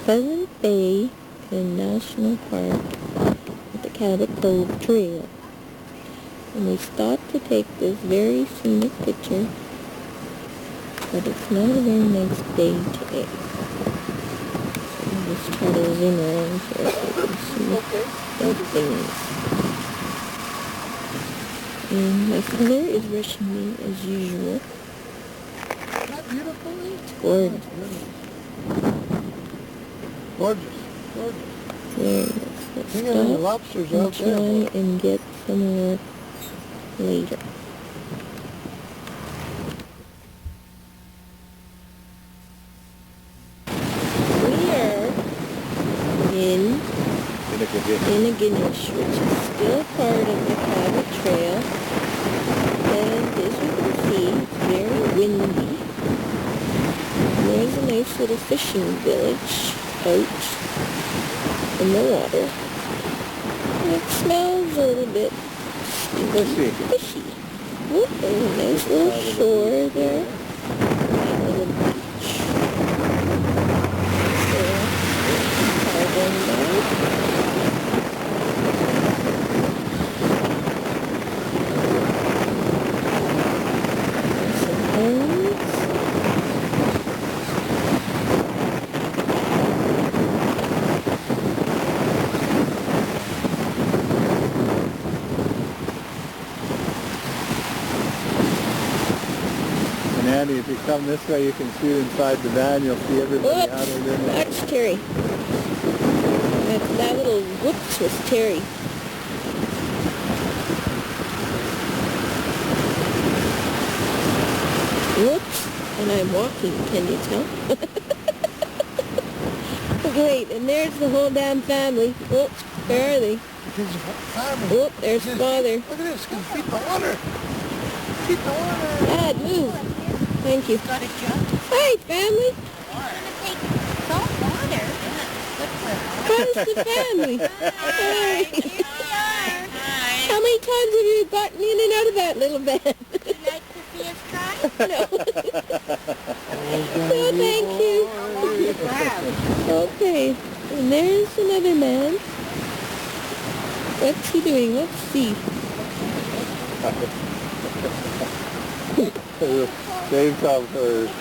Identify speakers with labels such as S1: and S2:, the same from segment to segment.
S1: Pleasant Bay National Park at the Cabot Cove Trail. And we stopped to take this very scenic picture, but it's not a very nice day today. So I'll just try to zoom around here so you can see some things. And my father is rushing me as usual.
S2: Isn't that beautiful?
S1: It's gorgeous.
S2: Gorgeous. Gorgeous.
S1: Very nice. Let's
S2: Think of the
S1: stop
S2: lobsters
S1: and
S2: out there.
S1: try and get some more later. We are in Inaginish, which is still part of the Cabot Trail. And as you can see, it's very windy. And there's a nice little fishing village out in the water. And it smells a little bit fishy. Oh, there's a nice little shore there. Nice little beach. There. Car going by. Some homes.
S2: And Andy, if you come this way, you can see inside the van. You'll see everybody huddled in there.
S1: That's Terry. That little whoops was Terry. Whoops. And I'm walking, can you tell? Great, and there's the whole damn family. Oh, where are they?
S2: There's a family.
S1: Oh, there's father.
S2: Look at this. Can feed the water. Feed the water.
S1: Dad, move. Thank you.
S3: Got a jug?
S1: Hi, family.
S3: It's gonna take salt water.
S1: How's the family? Hi.
S3: Hi.
S1: How many times have you gotten in and out of that little van?
S3: Would you like to see us try?
S1: No. No, thank you. Okay. And there's another man. What's he doing? Let's see.
S2: Dave come first.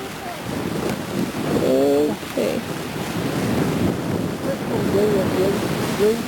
S1: Okay. Leaving the island.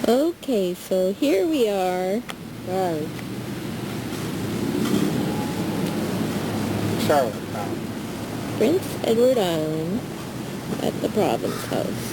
S1: Okay, so here we are.
S2: Hi. Charlottetown.
S1: Prince Edward Island at the Province House.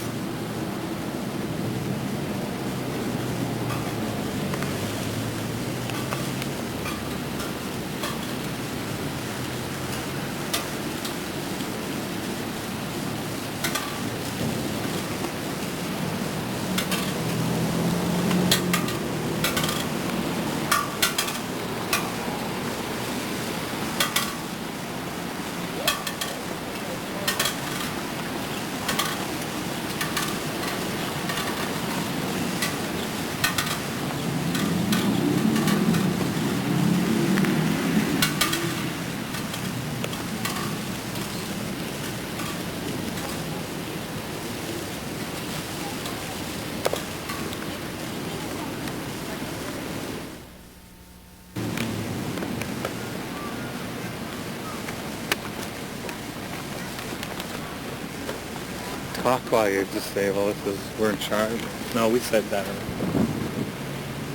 S2: talk while you disable. This is, we're in charge. No, we said that already.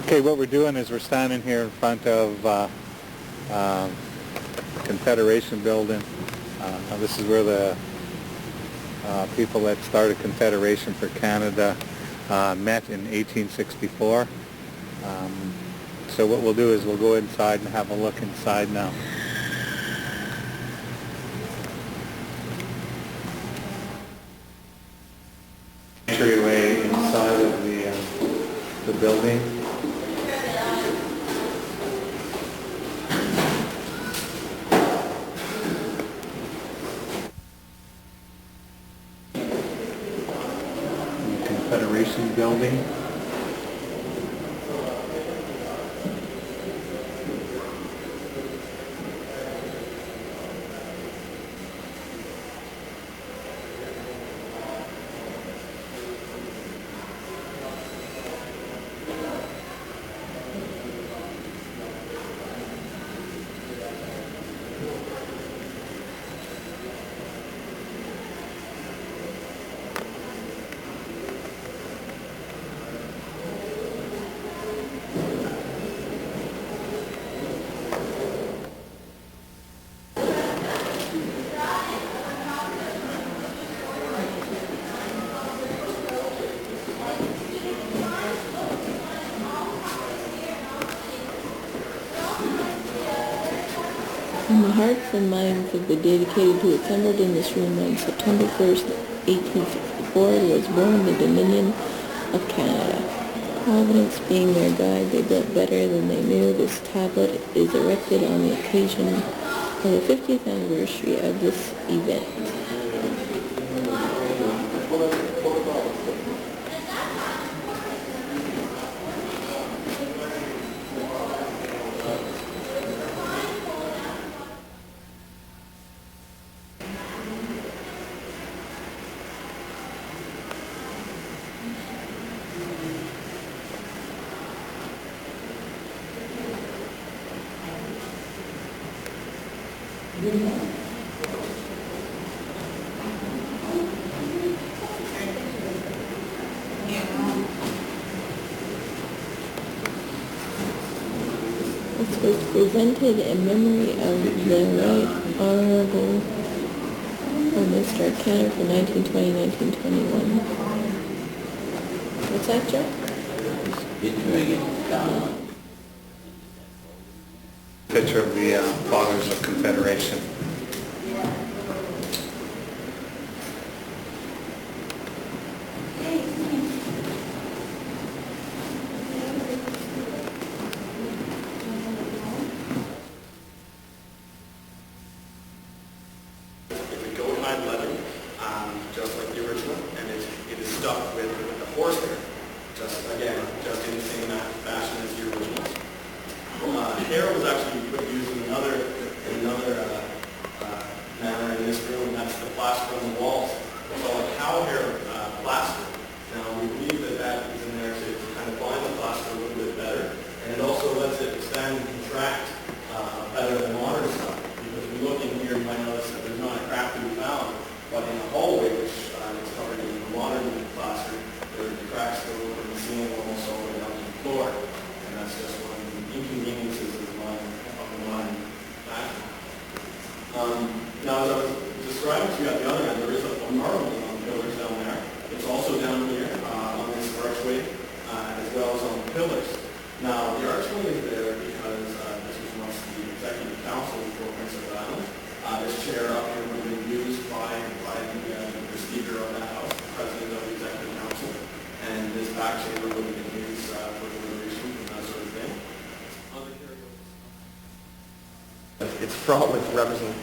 S2: Okay, what we're doing is we're standing here in front of the Confederation building. This is where the people that started Confederation for Canada met in 1864. So what we'll do is we'll go inside and have a look inside now. Entryway inside of the building. Confederation building.
S1: And the hearts and minds of the dedicated who assembled in this room on September 1st, 1864 was born the Dominion of Canada. Providence being their guide, they built better than they knew. This tablet is erected on the occasion of the 50th anniversary of this event. This was presented in memory of the Right Honorable Mr. Kenner for 1920-1921. What's that, Joe?
S2: Picture of the Fathers of Confederation.
S4: Just like the original, and it is stuck with the horsehair, just in the same fashion as the originals. Hair was actually used in another manner in this room, and that's the plaster on the walls. It's all a cow hair plaster. Now we believe that is in there to kind of bind the plaster a little bit better, and it also lets it expand and contract better than modern stuff. Because if you look in here, you might notice that there's not a crack to be found. But in the hallway, which is covered in modern plaster, there are cracks that go from the ceiling almost all the way down to the floor. And that's just one of the inconveniences of the modern fashion. Now, as I was describing to you at the other end, there is a marbling on the pillars down there. It's also down here on this archway, as well as on the pillars. Now, the archway is there because this was once the Executive Council for Prince Edward Island. This chair up here would have been used by the Speaker of that House, the President of the Executive Council, and this back chamber would have been used for deliberation and that sort of thing. It's fraught with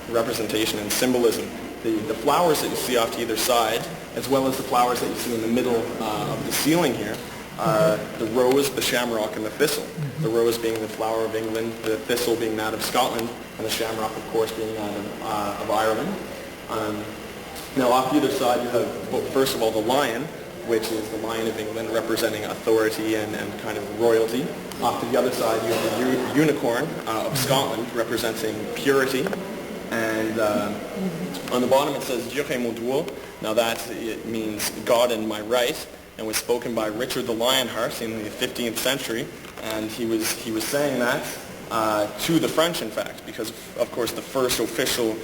S4: representation and symbolism. The flowers that you see off to either side, as well as the flowers that you see in the middle of the ceiling here, are the rose, the shamrock, and the thistle. The rose being the flower of England, the thistle being that of Scotland, and the shamrock, of course, being that of Ireland. Now, off either side, you have, well, first of all, the lion, which is the Lion of England, representing authority and kind of royalty. Off to the other side, you have the unicorn of Scotland, representing purity. And And on the bottom it says Dieu est mon droit. Now it means God in my right, and was spoken by Richard the Lionheart in the 15th century. And he was saying that to the French, in fact, because of course the first official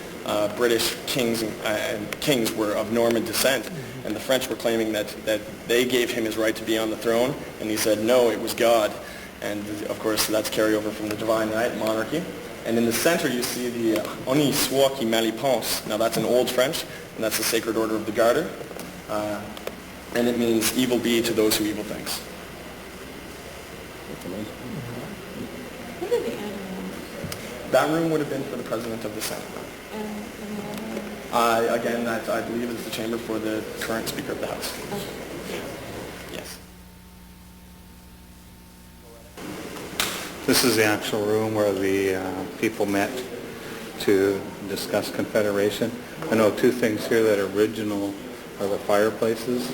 S4: British kings and kings were of Norman descent, and the French were claiming that they gave him his right to be on the throne, and he said no, it was God. And of course that's carryover from the divine right, monarchy. And in the center you see the On y soit qui mal y pense. Now that's in Old French, and that's the Sacred Order of the Garter, and it means evil be to those who evil thinks.
S1: What are the animals?
S4: That room would have been for the President of the Senate. Again, that I believe is the chamber for the current Speaker of the House. Yes.
S2: This is the actual room where the people met to discuss Confederation. I know two things here that are original are the fireplaces.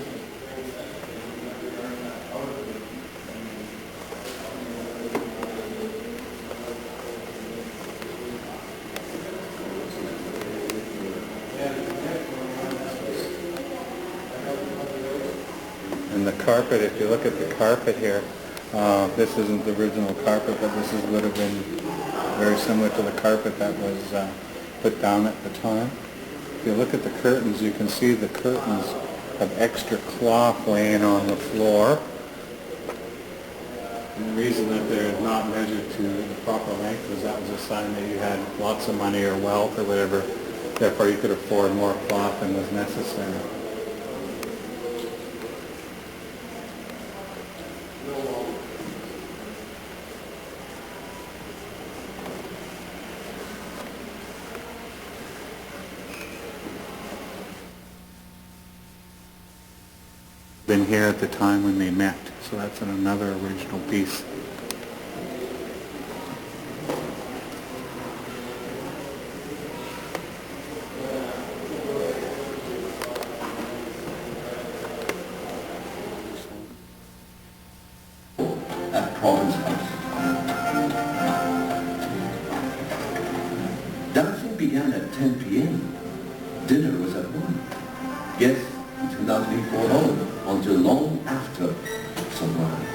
S2: And the carpet, if you look at the carpet here, this isn't the original carpet, but this would have been very similar to the carpet that was put down at the time. If you look at the curtains, you can see the curtains have extra cloth laying on the floor. And the reason that they're not measured to the proper length was that was a sign that you had lots of money or wealth or whatever. Therefore, you could afford more cloth than was necessary. Been here at the time when they met, so that's another original piece.
S5: At Province House. Dancing began at 10 p.m. Dinner was at 1. Guests in 2004 on until long after sunrise.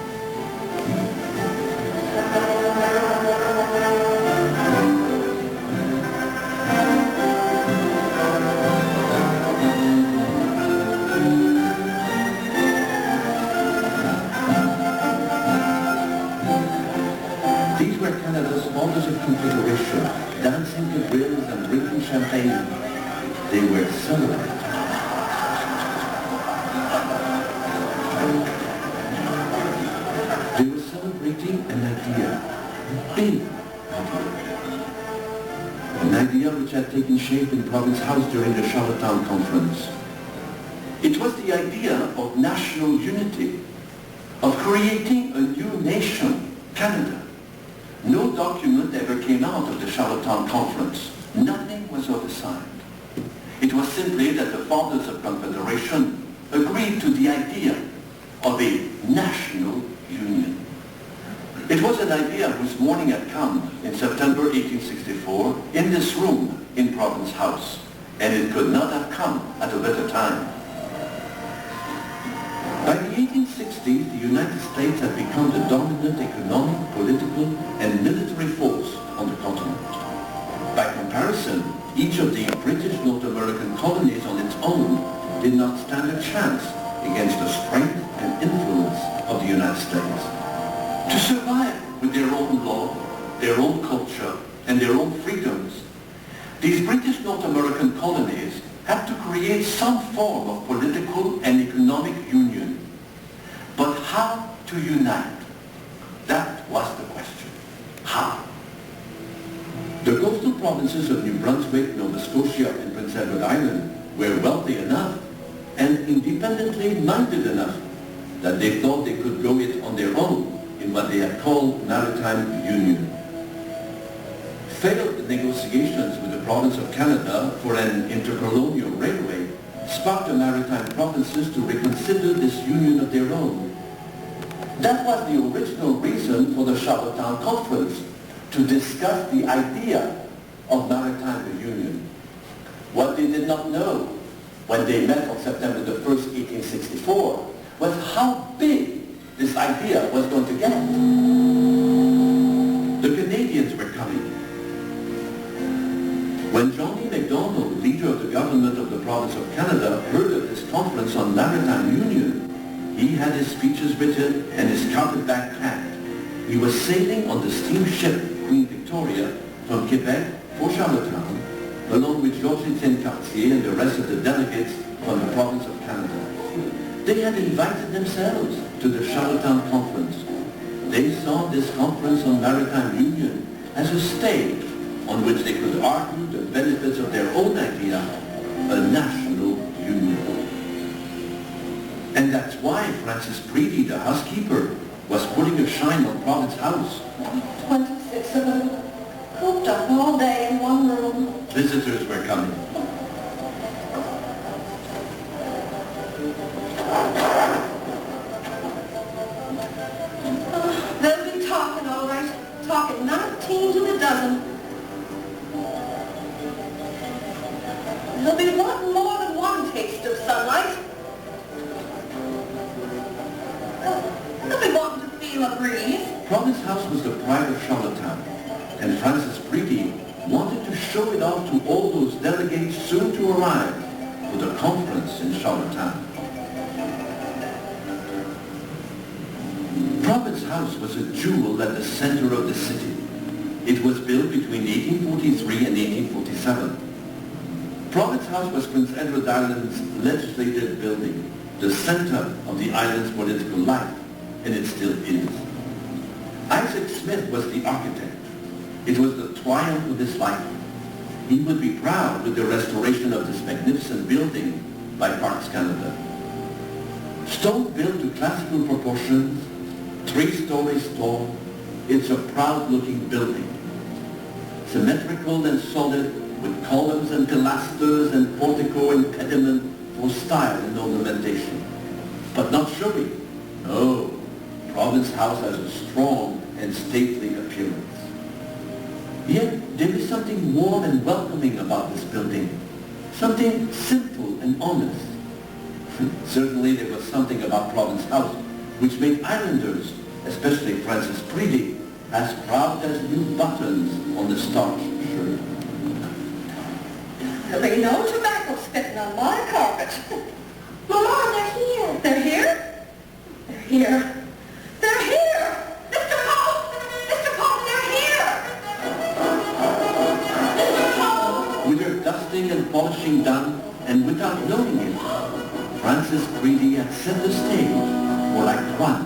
S5: These were Canada's models of configuration, dancing to grills and drinking champagne. They were celebrated. They were celebrating an idea, a big idea. An idea which had taken shape in Province House during the Charlottetown Conference. It was the idea of national unity, of creating a new nation, Canada. No document ever came out of the Charlottetown Conference. Nothing was oversigned. It was simply that the fathers of Confederation agreed to the idea of a national union. It was an idea whose morning had come in September 1864 in this room in Province House, and it could not have come at a better time. By the 1860s, the United States had become the dominant economic, political, and military force on the continent. By comparison, each of the British North American colonies on its own did not stand a chance against the strength and influence of the United States. To survive with their own law, their own culture, and their own freedoms, these British North American colonies had to create some form of political and economic union. But how to unite? That was the question. How? The coastal provinces of New Brunswick, Nova Scotia, and Prince Edward Island were wealthy enough and independently minded enough that they thought they could go it on their own in what they had called maritime union. Failed negotiations with the province of Canada for an intercolonial railway sparked the maritime provinces to reconsider this union of their own. That was the original reason for the Charlottetown Conference, to discuss the idea of maritime union. What they did not know when they met on September the 1st, 1864, was how big this idea was going to get. The Canadians were coming. When John E. Macdonald, leader of the government of the province of Canada, heard of this conference on maritime union, he had his speeches written and his carpet bag packed. He was sailing on the steamship Queen Victoria from Quebec for Charlottetown, along with Georges-Étienne Cartier and the rest of the delegates from the province of Canada. They had invited themselves to the Charlottetown Conference. They saw this conference on maritime union as a stage on which they could argue the benefits of their own idea, a national union. And that's why Francis Preedy, the housekeeper, was putting a shine on Province House.
S6: 26 of them, cooped up all day in one room.
S5: Visitors were coming.
S6: They'll be talking all right, talking 19 to the dozen. They'll be wanting more than one taste of sunlight. They'll be wanting to feel a breeze.
S5: Province House was the pride of Charlottetown, and Francis Preedy wanted to show it off to all those delegates soon to arrive for the conference in Charlottetown. Province House was a jewel at the center of the city. It was built between 1843 and 1847. Province House was Prince Edward Island's legislative building, the center of the island's political life, and it still is. Isaac Smith was the architect. It was the triumph of his life. He would be proud with the restoration of this magnificent building by Parks Canada. Stone built to classical proportions, 3 stories tall, it's a proud-looking building. Symmetrical and solid, with columns and pilasters and portico and pediment for style and ornamentation. But not showy. No, Province House has a strong and stately appearance. Yet there is something warm and welcoming about this building. Something simple and honest. Certainly there was something about Province House which made islanders, especially Francis Preedy, as proud as new buttons on the starched shirt.
S6: There'll be no tobacco spitting on my carpet. Mama, they're here. They're here? They're here. They're here! Mr. Pope! Mr. Pope, they're here! Mr. Pope!
S5: With her dusting and polishing done, and without knowing it, Francis Preedy had set the stage for Act One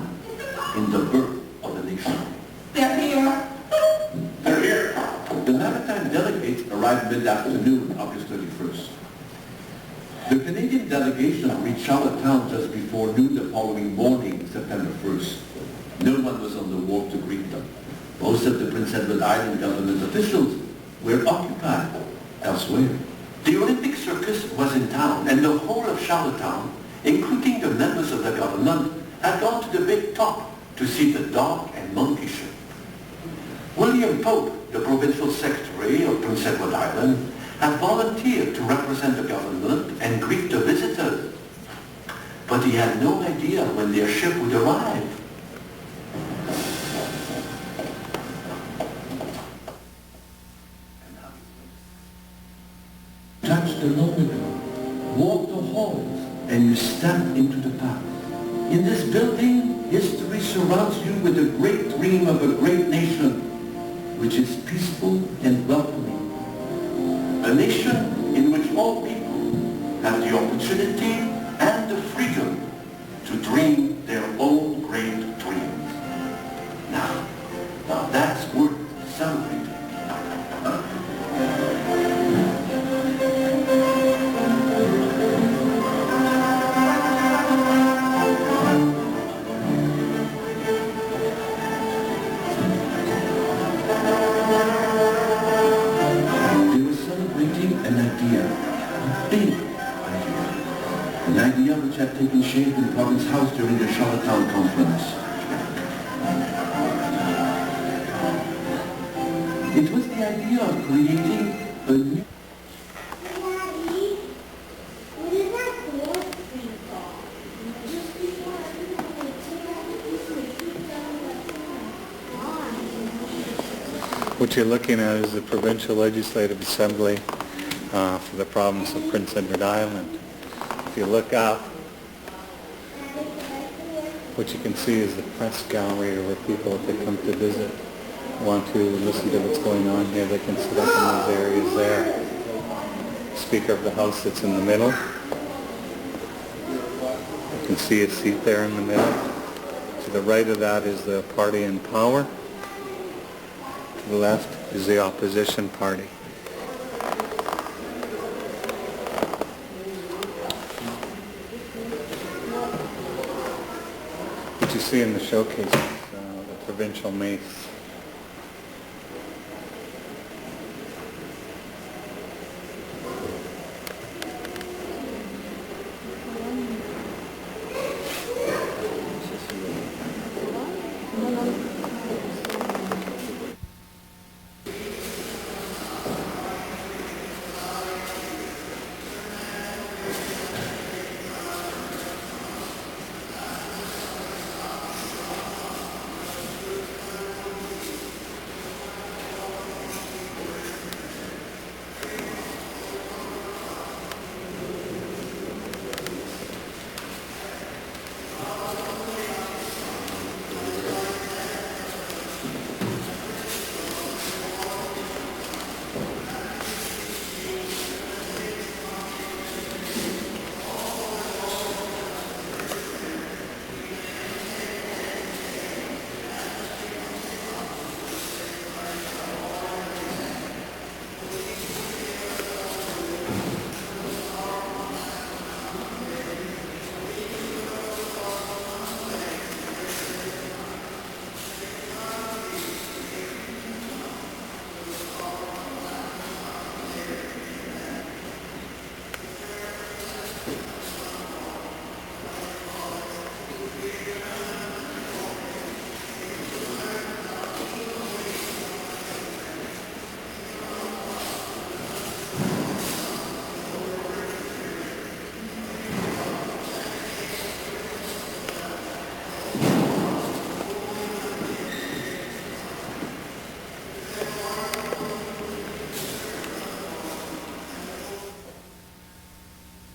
S5: in the birth of the nation.
S6: They're here.
S5: They're here. The maritime delegates arrived mid-afternoon, August 31st. The Canadian delegation reached Charlottetown just before noon the following morning, September 1st. No one was on the wharf to greet them. Most of the Prince Edward Island government officials were occupied elsewhere. The Olympic Circus was in town, and the whole of Charlottetown, including the members of the government, had gone to the big top to see the dog and monkey show. William Pope, the provincial secretary of Prince Edward Island, had volunteered to represent the government and greet the visitors. But he had no idea when their ship would arrive. Touch the lobby, walk the halls, and you step into the past. In this building, history surrounds you with the great dream of a great nation, which is peaceful and welcoming. A nation in which all people have the opportunity and the freedom to dream their own great dreams. Now that's worth celebrating. An idea which had taken shape in Province House during the Charlottetown Conference. It was the idea of creating a new...
S2: What you're looking at is the Provincial Legislative Assembly for the province of Prince Edward Island. If you look up, what you can see is the press gallery, where people, if they come to visit, want to listen to what's going on here, they can sit up in those areas there. Speaker of the House sits in the middle. You can see a seat there in the middle. To the right of that is the party in power. To the left is the opposition party. What you see in the showcase is the provincial mace.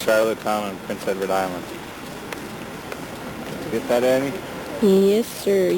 S2: Charlottetown and Prince Edward Island. Did you get that, Annie?
S1: Yes, sir.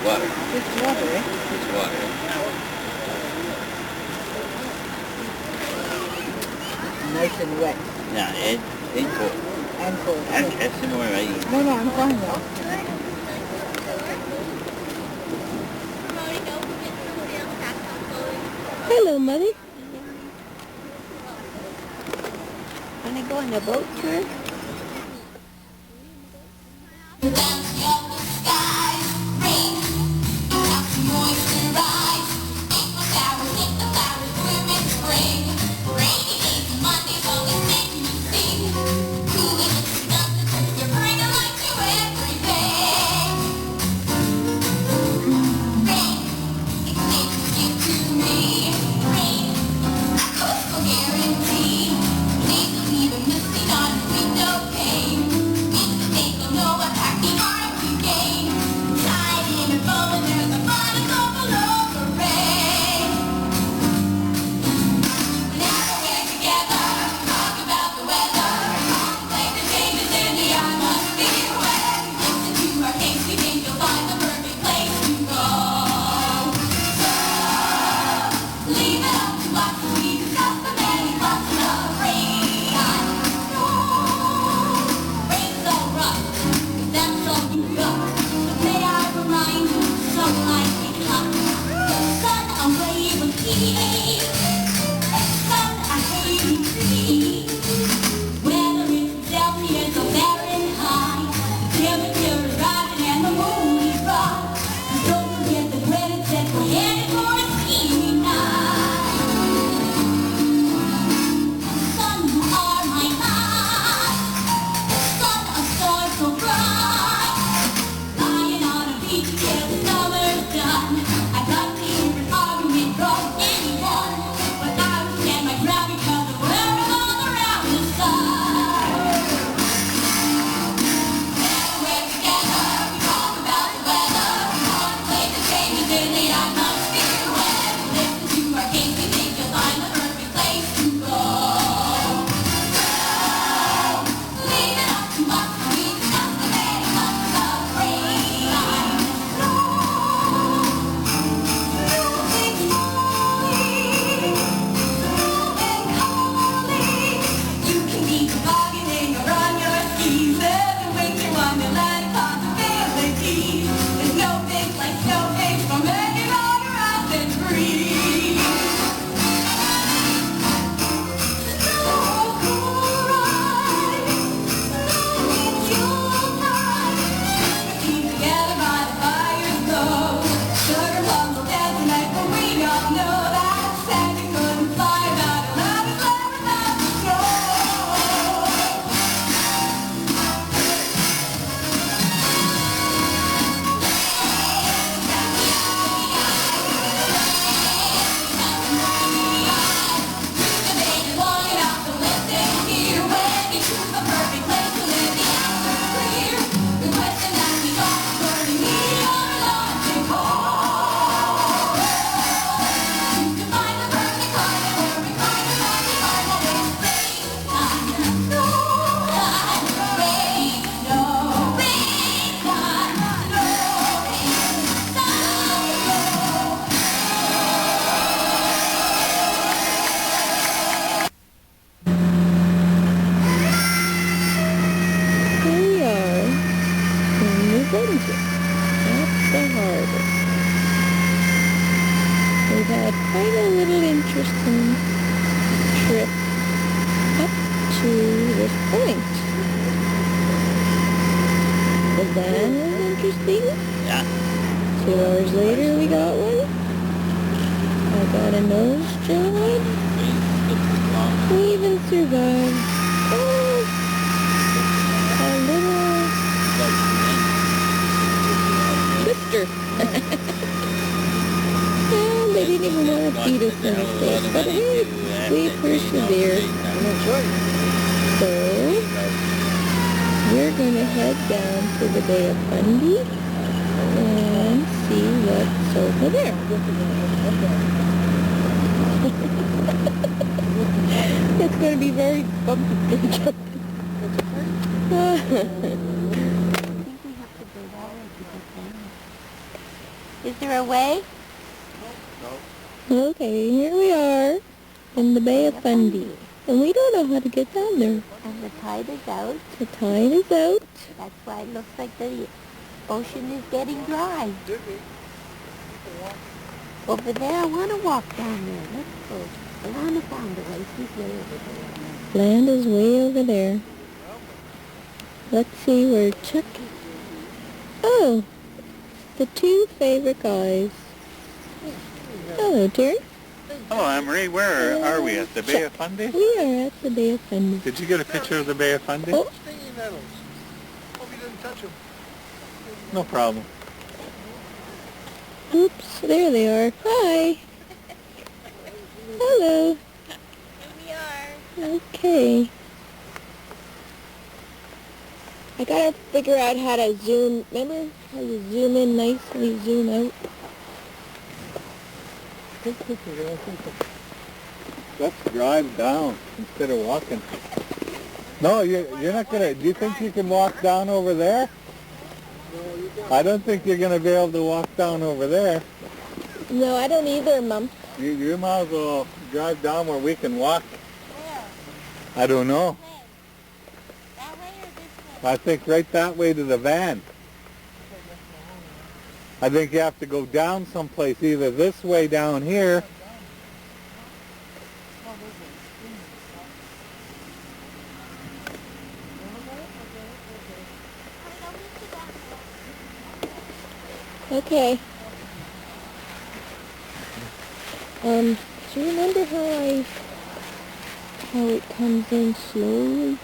S7: Water. It's water, eh? It's water. Nice and wet. Yeah, it's cold. And cold. That's some more right. No, I'm fine now.
S1: Hello, Mother. Wanna go on a boat tour?
S8: Guarantee. Please don't even miss me on
S1: Brunswick. That's the harbor. We've had quite a little interesting trip up to this point. The van was interesting.
S7: Yeah.
S1: 2 hours later we got one. I got a nose job. We even survived. Oh, a little twister. Well, they didn't even want to feed us anything. But hey, we persevered. So, we're going to head down to the Bay of Fundy and see what's over there. It's going to be very bumpy.
S3: Is there a way?
S1: Okay, here we are in the Bay of Fundy. And we don't know how to get down there.
S3: And the tide is out.
S1: The tide is out.
S3: That's why it looks like the ocean is getting dry. Over there, I want to walk down there. Let's go. Alana found a way. She's way over there.
S1: Land is way over there. Let's see where Chuck... Oh, the two favorite guys. Hello, Terry.
S2: Oh, Anne-Marie, where are we? At the Bay of Fundy?
S1: We are at the Bay of Fundy.
S2: Did you get a picture of the Bay of Fundy?
S1: Oh,
S8: Stinging nettles. Hope you didn't touch them.
S2: No problem.
S1: oops, there they are. Hi. Hello.
S3: Here we are.
S1: Okay. I gotta figure out how to zoom. Remember how you zoom in nicely, zoom out?
S2: Let's drive down instead of walking. No, you're not gonna. Do you think you can walk down over there? I don't think you're gonna be able to walk down over there.
S1: No, I don't either, Mom.
S2: You might as well drive down where we can walk.
S3: Where?
S2: I don't know.
S3: Way. That way or this way?
S2: I think right that way to the van. I think you have to go down someplace, either this way down here.
S1: Okay. Do you remember how it comes in slowly?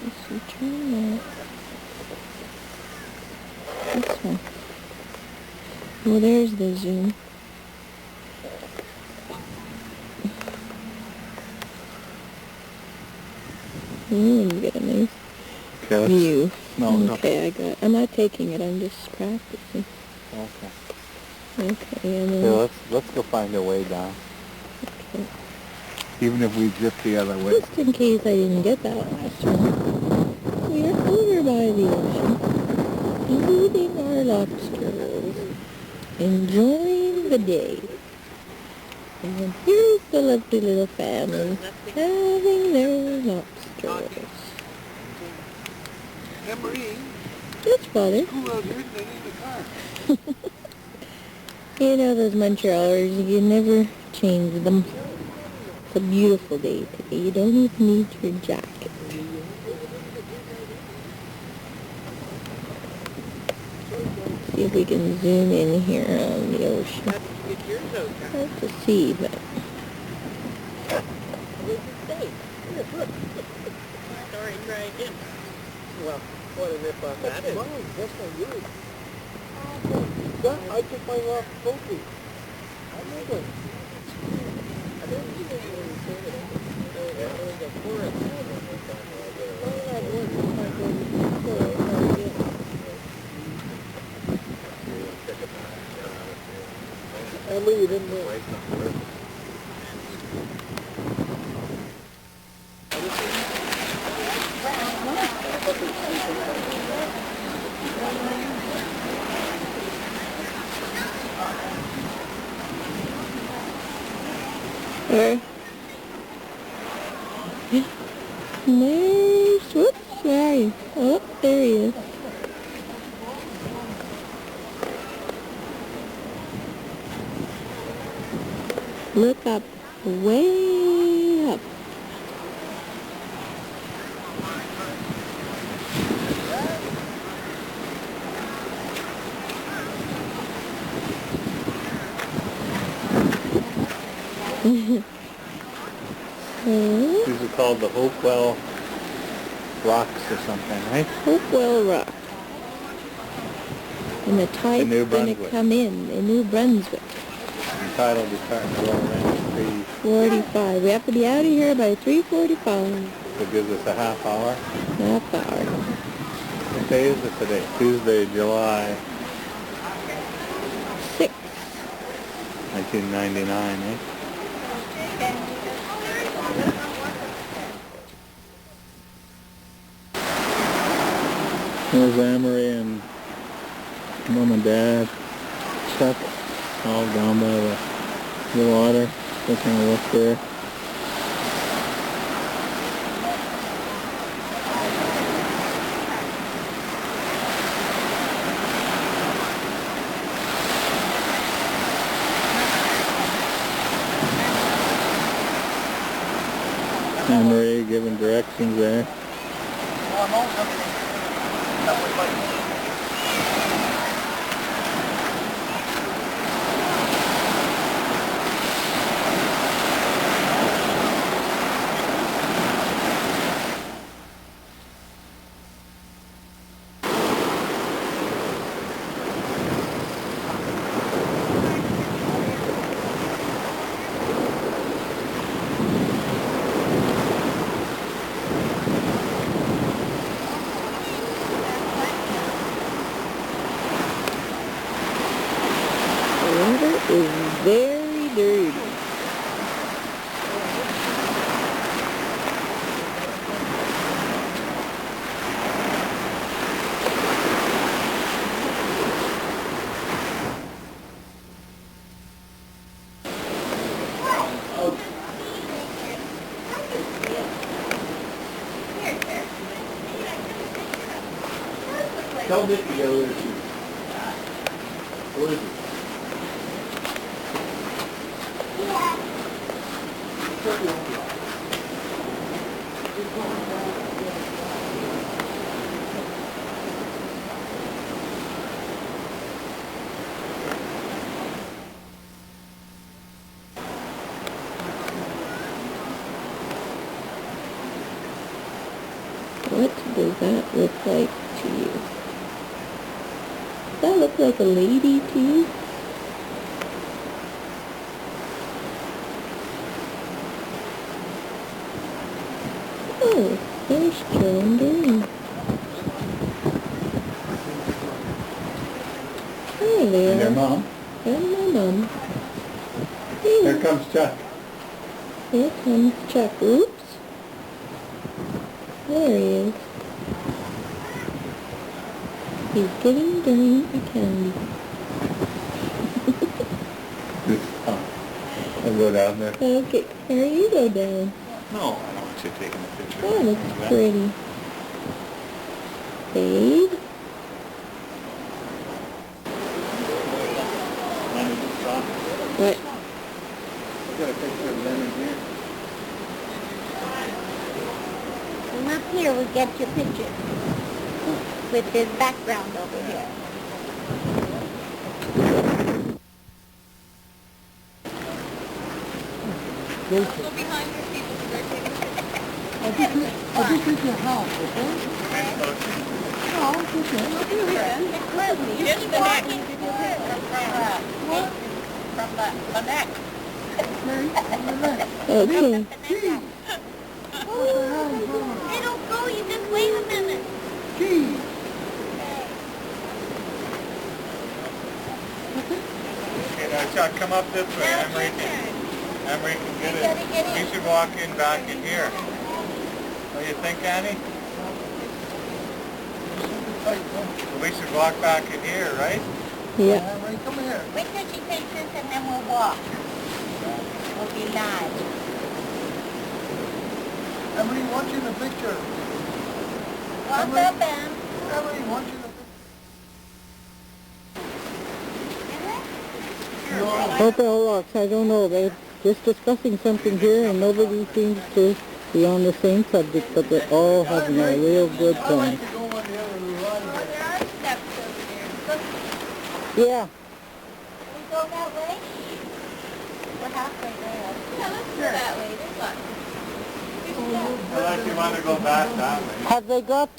S1: Let's see, turn that. This one. Well, there's the zoom. You get a nice
S2: Okay.
S1: view.
S2: No,
S1: okay, I'm not taking it, I'm just practicing.
S2: Okay.
S1: Okay, and
S2: Yeah,
S1: then...
S2: let's go find a way down.
S1: Okay.
S2: Even if we zip the other way.
S1: Just in case I didn't get that last one. We are over by the ocean, eating our lobster rolls, enjoying the day. And here's the lovely little family having their lobster rolls.
S8: Anne-Marie,
S1: Yes, Father.
S8: cool out here, they need a car.
S1: You know those Montrealers, you can never change them. It's a beautiful day today. You don't even need your jacket. See if we can zoom in here on the ocean. Hard to see, but...
S8: Well, what a rip-off that is. Mine, that's not yours. I took mine off totally. I remember. Emily, you didn't know.
S1: Where? There's... Whoops, where are you? Oh, there he is. Look up, way up.
S2: These are called the Hopewell Rocks or something, right?
S1: Hopewell Rock. And the tide's
S2: New
S1: going to
S2: Brunswick.
S1: come in New Brunswick.
S2: Entitled Department of Range
S1: 45. We have to be out of here by 3:45.
S2: It gives us a half hour.
S1: Half hour.
S2: What day is it today? Tuesday, July
S1: 6.
S2: 1999, eh? There's Amory and Mom and Dad. Chuck all down by the water. Taking a look there. Amory giving directions there. Is very dirty. Tell Nick to go there too. What is it?
S1: What does that look like to you? Does that look like a lady to you? Oh, there's Joe and Doreen. Hi there.
S2: And their mom.
S1: And my mom.
S2: Here comes Chuck.
S1: Here comes Chuck. Oops. There he is. He's giving Doreen a candy.
S2: I'll go down there.
S1: Okay, here you go down.
S2: No, I don't want you taking a picture.
S1: Oh, looks pretty. Babe. What?
S2: I got a picture of Leonard here.
S3: Come up here, we'll get your picture. With this background over here.
S6: Go behind your people so they're taking a picture.
S3: I just think your house, okay? No, it's okay. It's lovely.
S6: Just the neck. From the neck.
S1: Okay.
S3: Hey, don't go, you just wait a minute.
S8: Gee.
S2: Okay, now Chuck, come up this way. Emery can get it. We should walk in back in here. What do you think, Annie? We should walk back in here, right?
S1: Yeah.
S8: Emery, come here.
S3: Wait till she takes this and then we'll walk. We'll be live.
S8: Emery, want you in the picture.
S3: Walk
S8: Emery.
S3: up, Em.
S8: Emery, want you in the picture.
S1: Hopewell Rocks, I don't know, babe.
S7: just discussing something here and nobody seems to be on the same subject, but they're all having a real good
S3: I like
S7: time.
S3: to go on the other ride.
S6: There are steps over there. Look,
S7: Yeah.
S6: we go that way? We're halfway there. Yeah, let's go that way. There's lots.
S2: Unless you want to go back that way.
S7: Have they got,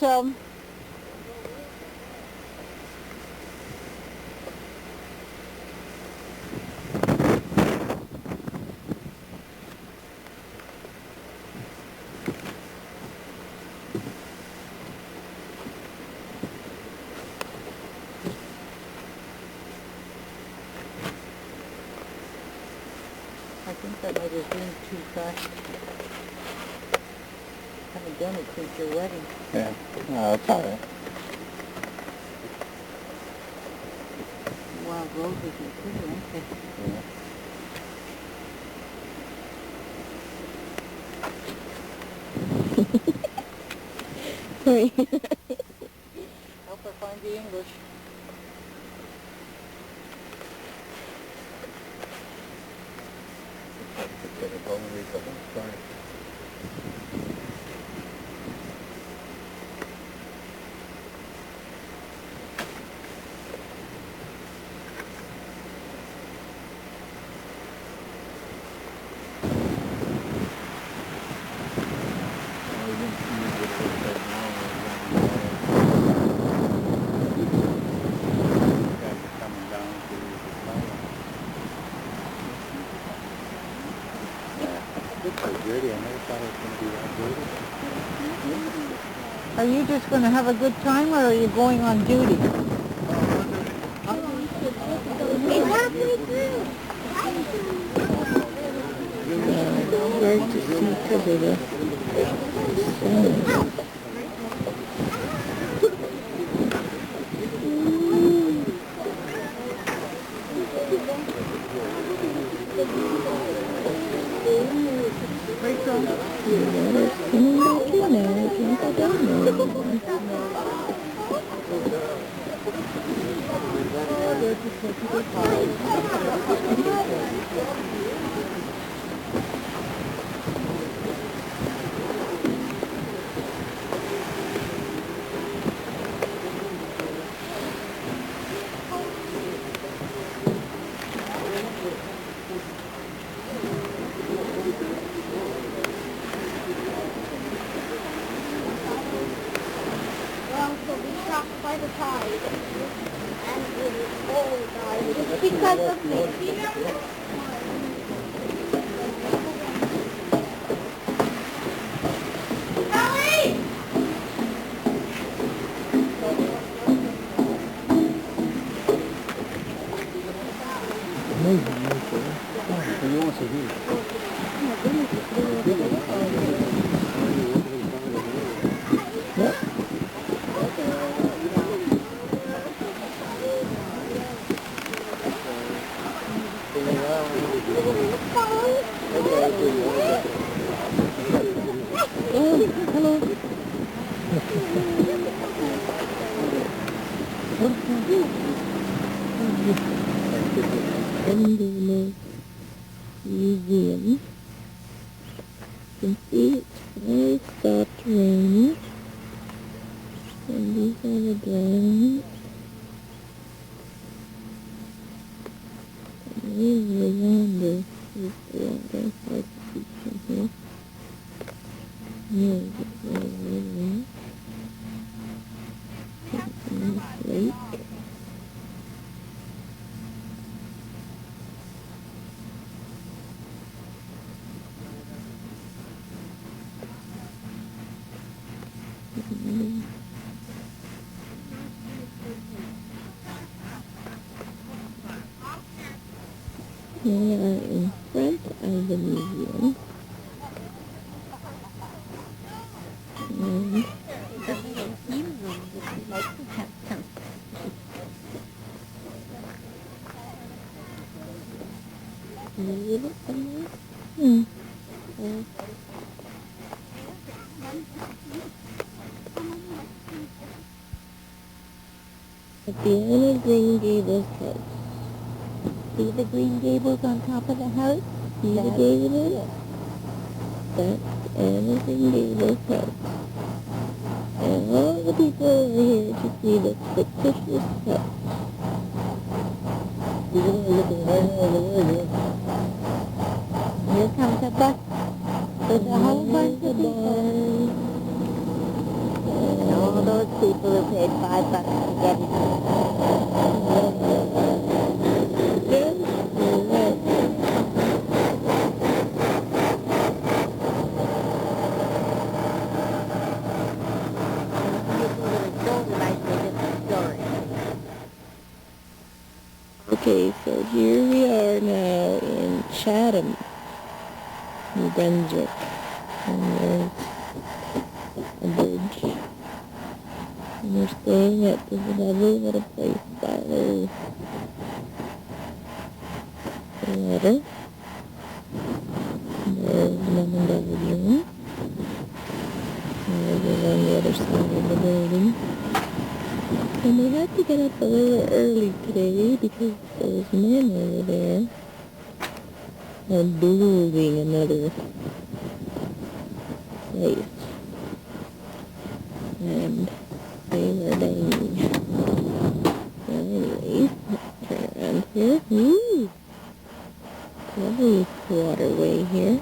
S7: I think that might have been too fast. Haven't done it since your wedding.
S2: Yeah. No, it's all right.
S7: Wild roses are pretty, aren't they?
S2: Yeah.
S1: Sorry.
S7: Help her find the English.
S2: Sorry. Dirty. I never thought it was going to be that dirty.
S7: Are you just going to have a good time, or are you going on duty?
S6: It's halfway through.
S1: Hard to see because of the sun.
S7: Rachel?
S1: Water's coming back in now. I can't go down there anymore.
S6: Well, so we stopped by the tide. And it was all died. It's because of me. Ellie!
S1: Oh, hello. Underwood Museum. You can see it's finally stopped raining. And these are the grounds. And over yonder is the water. Hard to see from here. Here's the river. It's a nice lake. We are in front of the museum. And is it somewhere? At the end of Green Gables house. See the Green Gables on top of the house? see the Gable? That's Anderson Gable house. And all the people are here to see this fictitious house.
S3: You're looking right over there.
S1: Here comes a bus. There's a whole bunch of people. And all those people who paid $5 to get in. Yes, you're right. Okay, so here we are now in Chatham, New Brunswick, and there's a bridge, and we're staying at this lovely little place by the water. And there's Mom and Dad's room, and there's on the other side of the building. And we had to get up a little early today because those men over there are building another place. And they were banging. So anyways, let's turn around here. Woo! Lovely waterway here.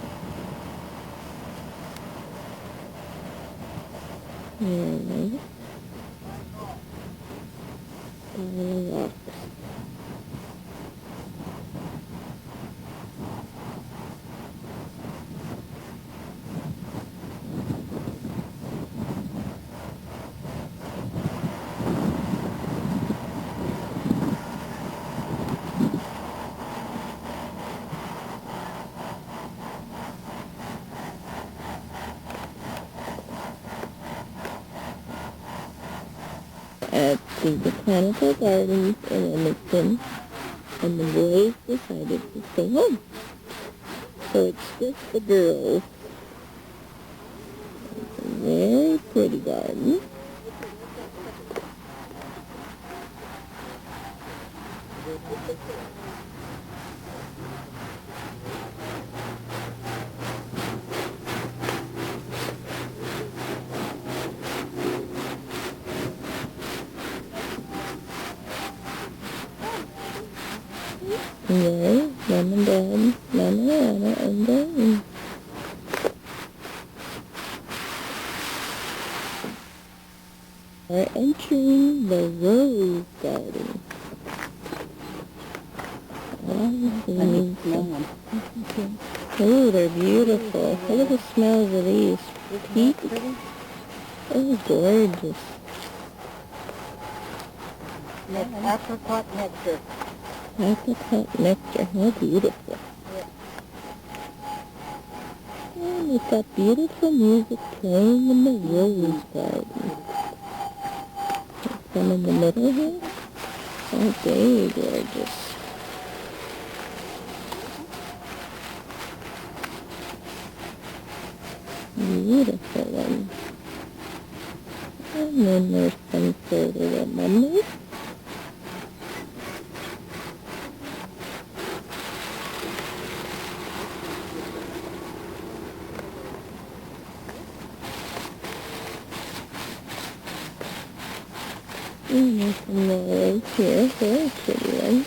S1: There it is. Rocks. At the Botanical Gardens in Edmonton, and the boys decided to stay home. So it's just the girls. It's a very pretty garden. There, Mom and Dad, Mama, Anna, and Daddy. We're entering the rose garden. Oh, they're beautiful. Look at the smells of these. Peach. Oh, gorgeous.
S7: Apricot nectar.
S1: Apricot nectar. How beautiful. And it's got beautiful music playing in the rose garden. Some in the middle here. Oh, very gorgeous. Beautiful one. And then there's some further memories. And there's some lilies here, very pretty ones.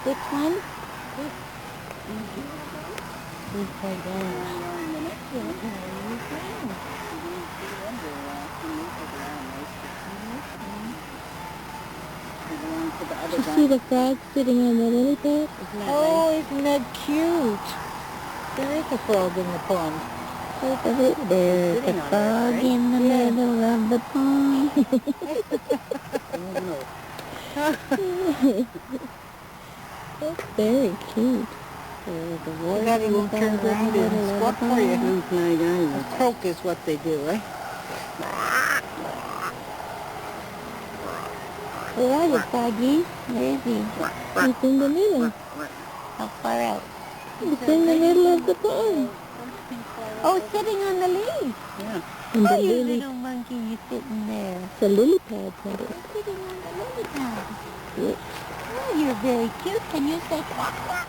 S1: Which one? Did you see the frog sitting on the lily pad?
S7: Oh, isn't that cute? There is a frog in the pond.
S1: There's a frog in the middle of the pond. That's very cute.
S7: Daddy will turn around and squat for you. A croak is what they do, eh?
S1: Where are you, Doggy? Where is he? He's in the middle. How far out? He's in the middle of the pond. Oh, sitting on the leaf.
S7: Yeah.
S1: And the
S7: Oh, you
S1: lily.
S7: little monkey, you sitting there.
S1: It's a lily pad, Daddy.
S7: Sitting on the lily pad.
S1: Yep.
S7: Oh, you're very cute. Can you say quack, quack?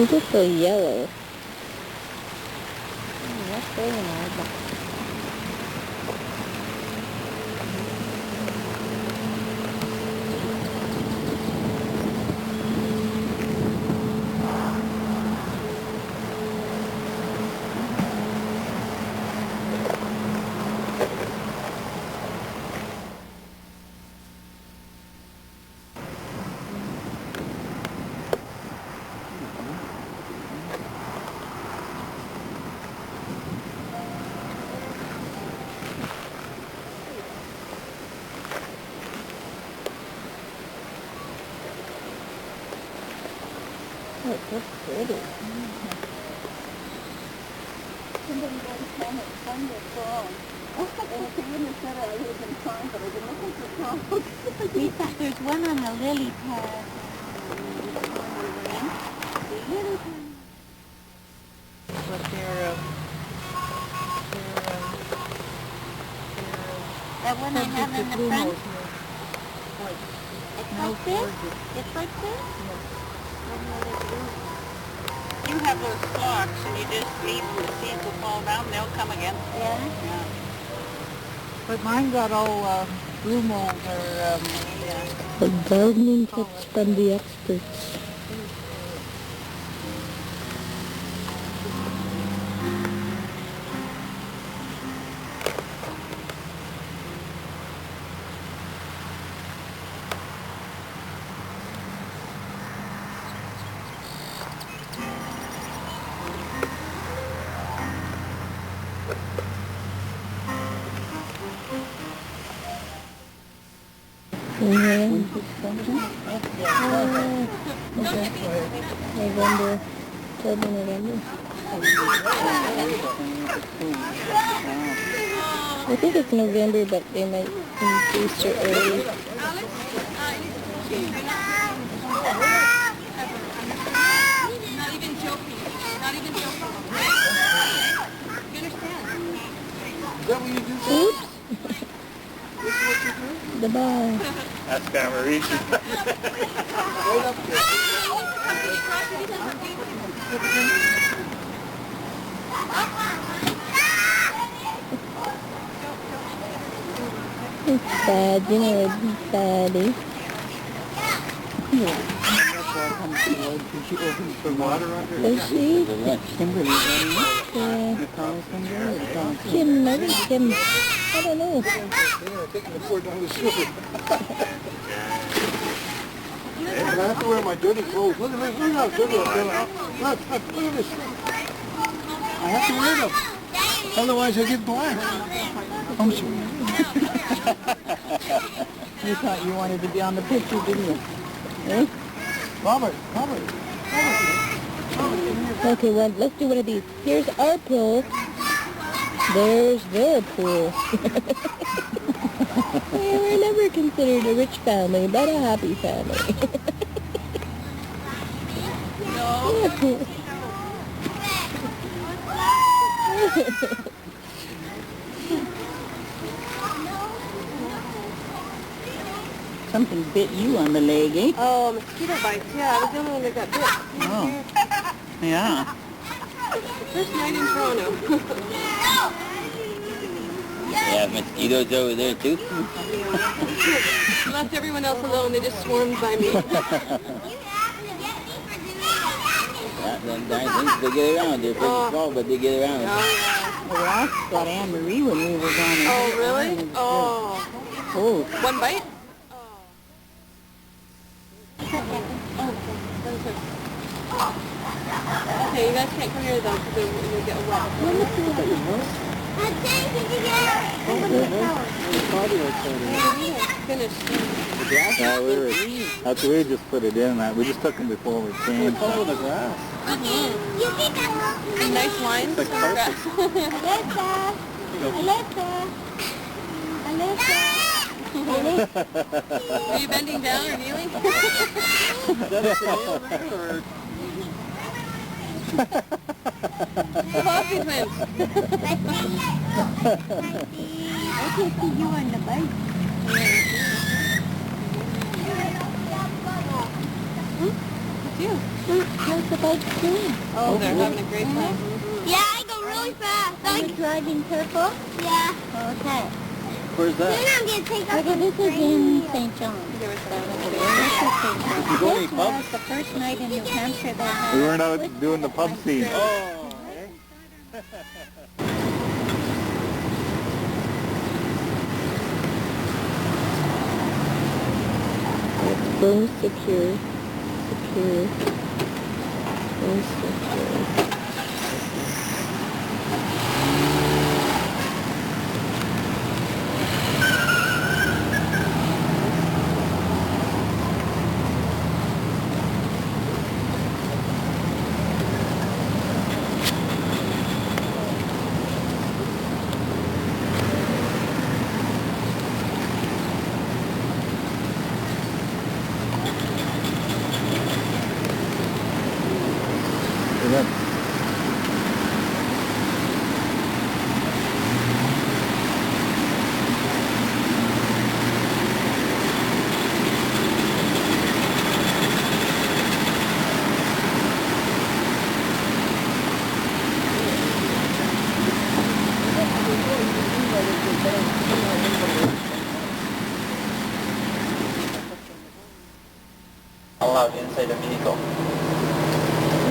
S1: It's just so yellow. That's very nice. Oh, it's so pretty.
S7: Lisa, there's one on the lily pad. But
S6: That one I have in the front, it's like this? It's like this?
S7: you have those stalks and you just leave them, the seeds will fall down, they'll come again.
S6: Yeah.
S7: Yeah. But mine got all blue mold or
S1: The gardening tips from the experts. Yeah. November, October, November. I think it's November, but they might increase it early.
S6: Not even joking. Not even joking. You understand?
S3: Is that what you do?
S1: Oops.
S3: This is what you do?
S1: The ball.
S2: That's Camarisi.
S3: Right up there.
S1: It's sad, you know, it'd be saddy.
S3: She opens the water under.
S1: Does she?
S7: Kimberly.
S1: Yeah.
S7: Kimberly.
S1: Kim, maybe Kim. I don't know.
S3: Yeah, taking the $4 sugar. And I have to wear my dirty clothes. Look how dirty I'm feeling. Look at this. I have to wear them. Otherwise I get black. I'm sorry.
S7: You thought you wanted to be on the picture, didn't you? Eh?
S3: Robert.
S1: Okay, well, let's do one of these. Here's our pool. There's their pool. Hey, we're never considered a rich family, but a happy family.
S7: Something bit you on the leg, eh?
S6: Oh, mosquito bites. Yeah, I was the only one that got bit.
S7: Oh. Yeah.
S6: First night in Toronto.
S9: Yeah, mosquitoes over there too.
S6: Left everyone else alone. They just swarmed by me.
S9: Yeah, them darn things, they get around. They're pretty small, but they get around.
S6: Oh, yeah.
S7: Well, I got Anne Marie when we were down in
S6: Oh, really? Oh.
S7: Oh.
S6: One bite? Okay, you guys can't come here though because you'll get wet. Finished.
S2: That's we just put it in. We just took them before we came.
S3: Follow the grass.
S6: Nice wines.
S2: It's like carpet.
S6: Are you bending down or kneeling? Coffee twins.
S1: I can see you on the bike.
S6: It's you.
S1: How's the bike doing?
S6: Oh, they're having a great time.
S1: Yeah, I go really fast. Are you driving careful? Yeah. Okay.
S3: Where's that?
S1: Then I'm going to take off. Okay, this is in St. John. This is
S3: Going to pubs?
S1: the first night in New Hampshire that
S2: We weren't out doing the pub scene.
S3: Oh.
S1: Phone secure. Phone secure.
S10: allowed inside the vehicle.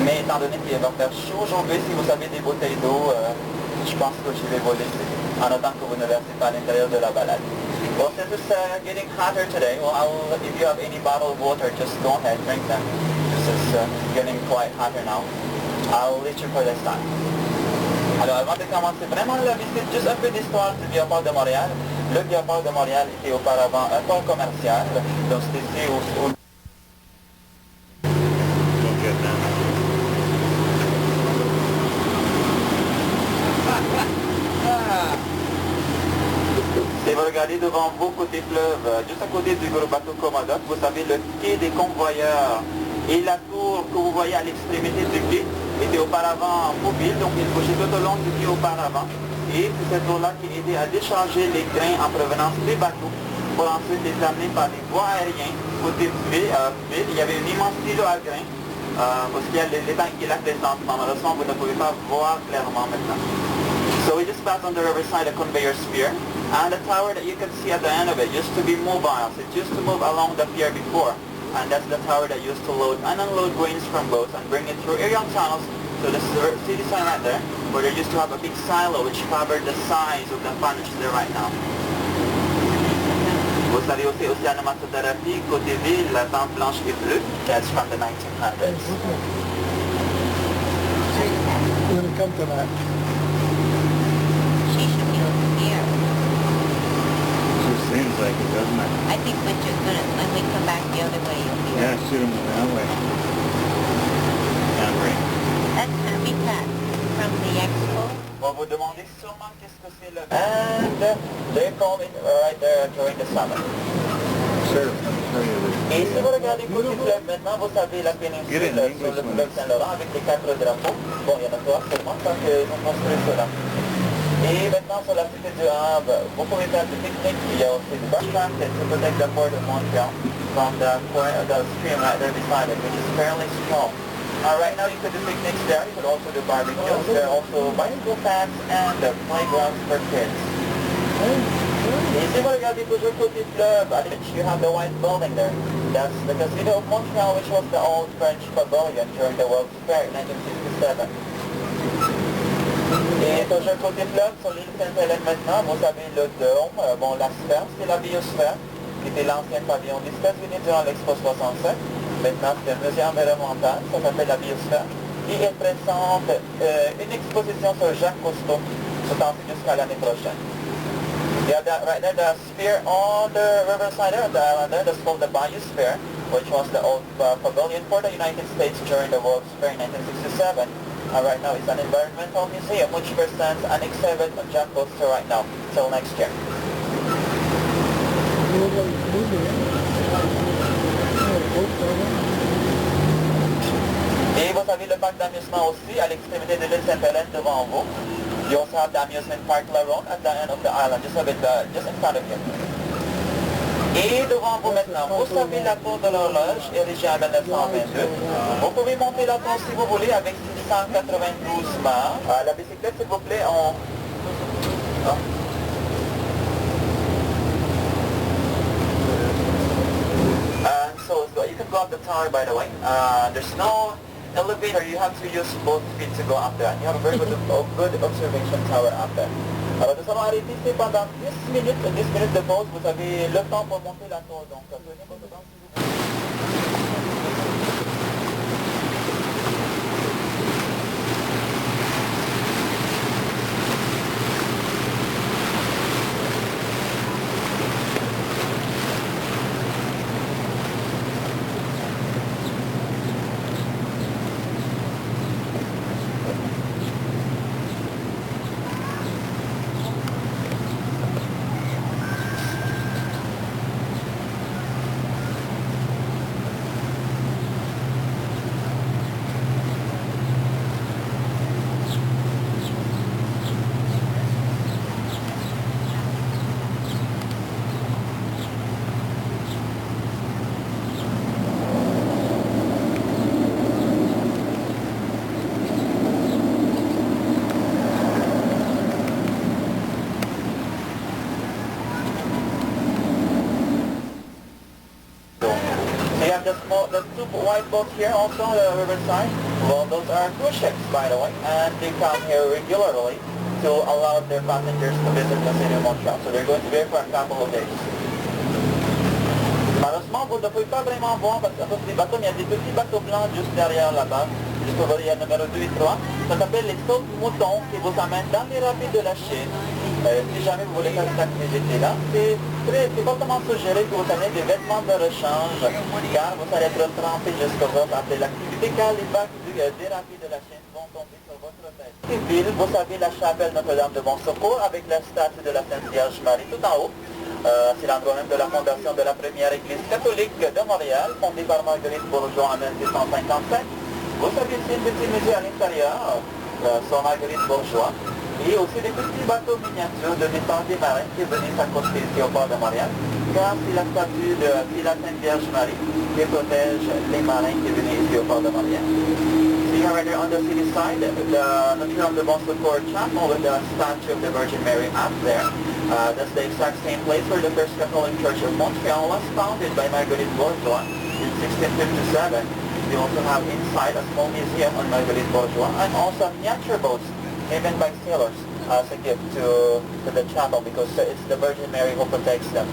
S10: Mais étant donné qu'il va faire chaud aujourd'hui, si vous avez des bouteilles d'eau, je pense que je vais vous laisser, en attendant que vous ne versez pas à l'intérieur de la balade. Well, since it's getting hotter today, well, if you have any bottled water, just go ahead, drink them. This is getting quite hotter now. I'll let you for this time. Alors, avant de commencer vraiment la visite, juste un peu d'histoire du Vieux-Port de Montréal. Le Vieux-Port de Montréal était auparavant un port commercial, donc c'était au Si vous regardez devant vous côté fleuve, juste à côté du gros bateau Commodore, vous savez le quai des convoyeurs et la tour que vous voyez à l'extrémité du quai était auparavant mobile, donc il bougeait tout au long du quai auparavant. Et c'est cette tour-là qui aidait à décharger les grains en provenance des bateaux pour ensuite les amener par les voies aériennes. Côté ville, il y avait une immense îlot à grains parce qu'il y a les tanks qui la présentent. Malheureusement, vous ne pouvez pas voir clairement maintenant. So we just passed on the riverside a conveyor spear, and the tower that you can see at the end of it used to be mobile. So it used to move along the pier before, and that's the tower that used to load and unload grains from boats and bring it through aerial tunnels. So this is the city sign right there, where they used to have a big silo which covered the size of the tonnage there right now. Vous savez aussi océanomathothérapie, côté ville, la tente blanche et bleue, that's from the 1900s.
S3: When it comes to that.
S1: She should be over here.
S2: Just seems like it, doesn't it?
S1: I think when we come back the other way, you'll be
S2: Yeah, shoot them that way.
S1: That's Habitat from the Expo.
S10: On vous demandez sûrement qu'est-ce que c'est le... And they call it right there during the summer.
S2: Sure.
S10: Et si vous regardez côté fleuve maintenant, vous savez la péninsule sur le fleuve Saint-Laurent avec les 4 drapeaux. Bon, il y en a 3 seulement tant qu'ils ont construit cela. Et maintenant sur la cité du Havre, vous pouvez faire du pique-nique. Il y a aussi du bushcraft to protect the port of Montreal from the stream right there beside it, which is fairly strong. Right now you could do picnics there, you could also do barbecues. There are also bicycle paths and playgrounds for kids. Et si vous regardez toujours côté fleuve, at which you have the white building there. That's the Casino of Montreal, which was the old French pavilion during the World's Fair in 1967. Et toujours côté fleuve, sur l'île Sainte-Hélène maintenant, vous avez le dôme, la sphère, c'est la biosphère, qui était l'ancien pavillon des États-Unis durant l'Expo 67. Maintenant, c'est un musée environnemental, ça s'appelle la biosphère. Et il présente une exposition sur Jacques Cousteau, jusqu'à l'année prochaine. Yeah, right there, the sphere on the riverside there, the island there, that's called the Biosphere, which was the old pavilion for the United States during the World's Fair in 1967. And right now it's an environmental museum which presents an exhibit on Jack Cousteau right now, till next year. Et vous avez le parc d'amusement aussi à l'extrémité de l'île Sainte-Hélène devant vous. You also have the amusement park La Ronde at the end of the island, just in front of you. Et devant vous maintenant, vous savez la tour de l'horloge, érigée en 1922. Vous pouvez monter la tour si vous voulez avec 692 marches. La bicyclette, s'il vous plaît, so you can go up the tower, by the way. There's no elevator, you have to use both feet to go up there. And you have a very good observation tower up there. Alors nous allons arrêter ici pendant 10 minutes de pause. Vous avez le temps pour monter la tour. Donc prenez votre temps si vous voulez. The two white boats here also on the riverside, well, those are cruise ships, by the way, and they come here regularly to allow their passengers to visit the city of Montreal. So they're going to be here for a couple of days. Malheureusement, vous ne pouvez pas vraiment voir parce que les bateaux, il y a des petits bateaux blancs juste derrière là-bas. Juste vous voyez, il y a numéro 2 et 3. Ça s'appelle les sauts moutons qui vous amènent dans les rapides de la Chine. Si jamais vous voulez faire cette activité-là, c'est fortement suggéré que vous amenez des vêtements de rechange, car vous allez être trempé jusqu'aux os après l'activité, car les vagues des rapides de la Chine vont tomber sur votre tête. Ville, vous savez la chapelle Notre-Dame de Bon Secours avec la statue de la Sainte Vierge Marie tout en haut. C'est l'endroit même de la fondation de la première église catholique de Montréal, fondée par Marguerite Bourgeois en 1655. Vous savez aussi un petit musée à l'intérieur sur Marguerite Bourgeois. Et aussi des petits bateaux miniatures de défense des marins qui venaient s'accoster ici au port de Montréal, car c'est la statue de la Sainte Vierge Marie qui protège les marins qui venaient ici au port de Montréal. See right there on the city side, the Notre-Dame de Bon Secours Chapel with the statue of the Virgin Mary up there. That's the exact same place where the First Catholic Church of Montreal was founded by Marguerite Bourgeois in 1657. We also have inside a small museum on Marguerite Bourgeois and also miniature boats given by sailors as a gift to the chapel because it's the Virgin Mary who protects them.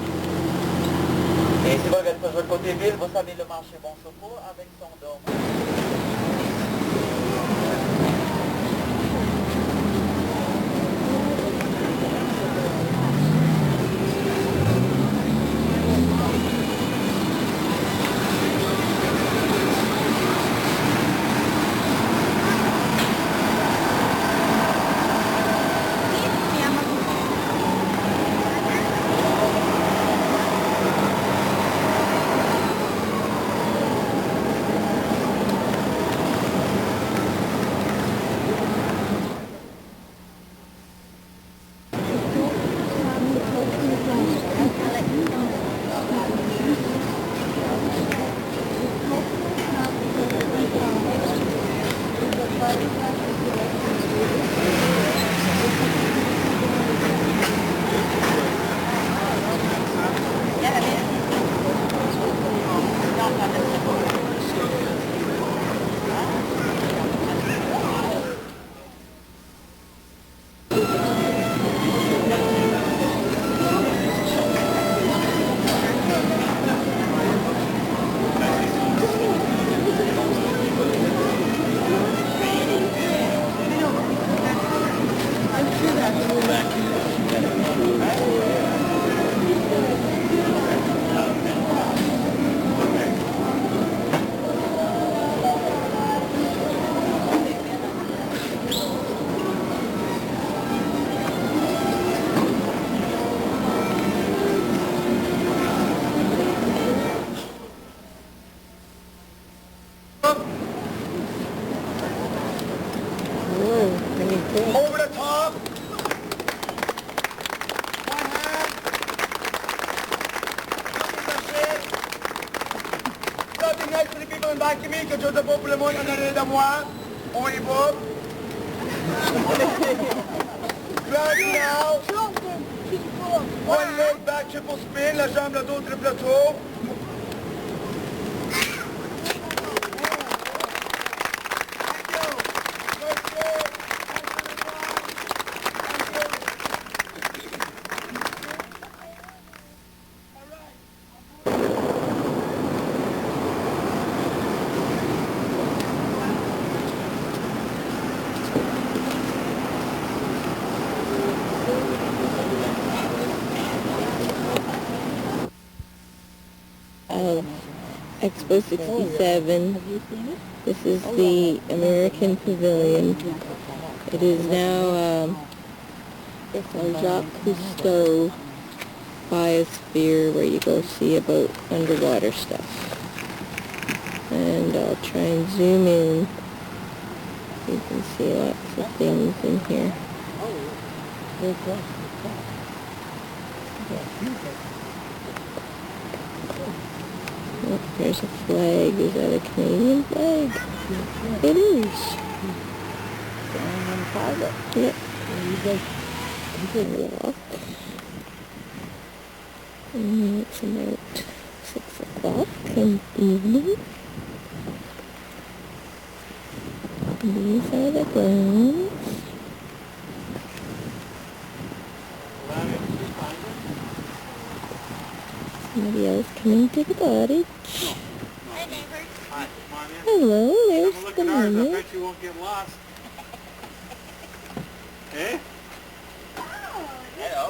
S10: Et si vous regardez sur le côté ville, vous savez le marché Bon Secours avec son dôme.
S3: Kimi, quelque chose de bon pour le monde en arrière de moi. On y va. Right now. One leg back, triple spin, la jambe, le dos, triple tour.
S1: Expo 67. This is the American Pavilion. It is now Jacques Cousteau Biosphere, where you go see about underwater stuff. And I'll try and zoom in. You can see lots of things in here. Oh, there's a flag. Is that a Canadian flag? It is. Yep. Walk. And it's about 6 o'clock in the evening. These are the grounds. Somebody else coming to the cottage.
S6: Hi, neighbor.
S10: Hi, come on in.
S1: Hello, there's
S10: Have a look
S1: the
S10: at ours. I
S1: mother.
S10: bet you won't get lost. Eh?
S6: Hello.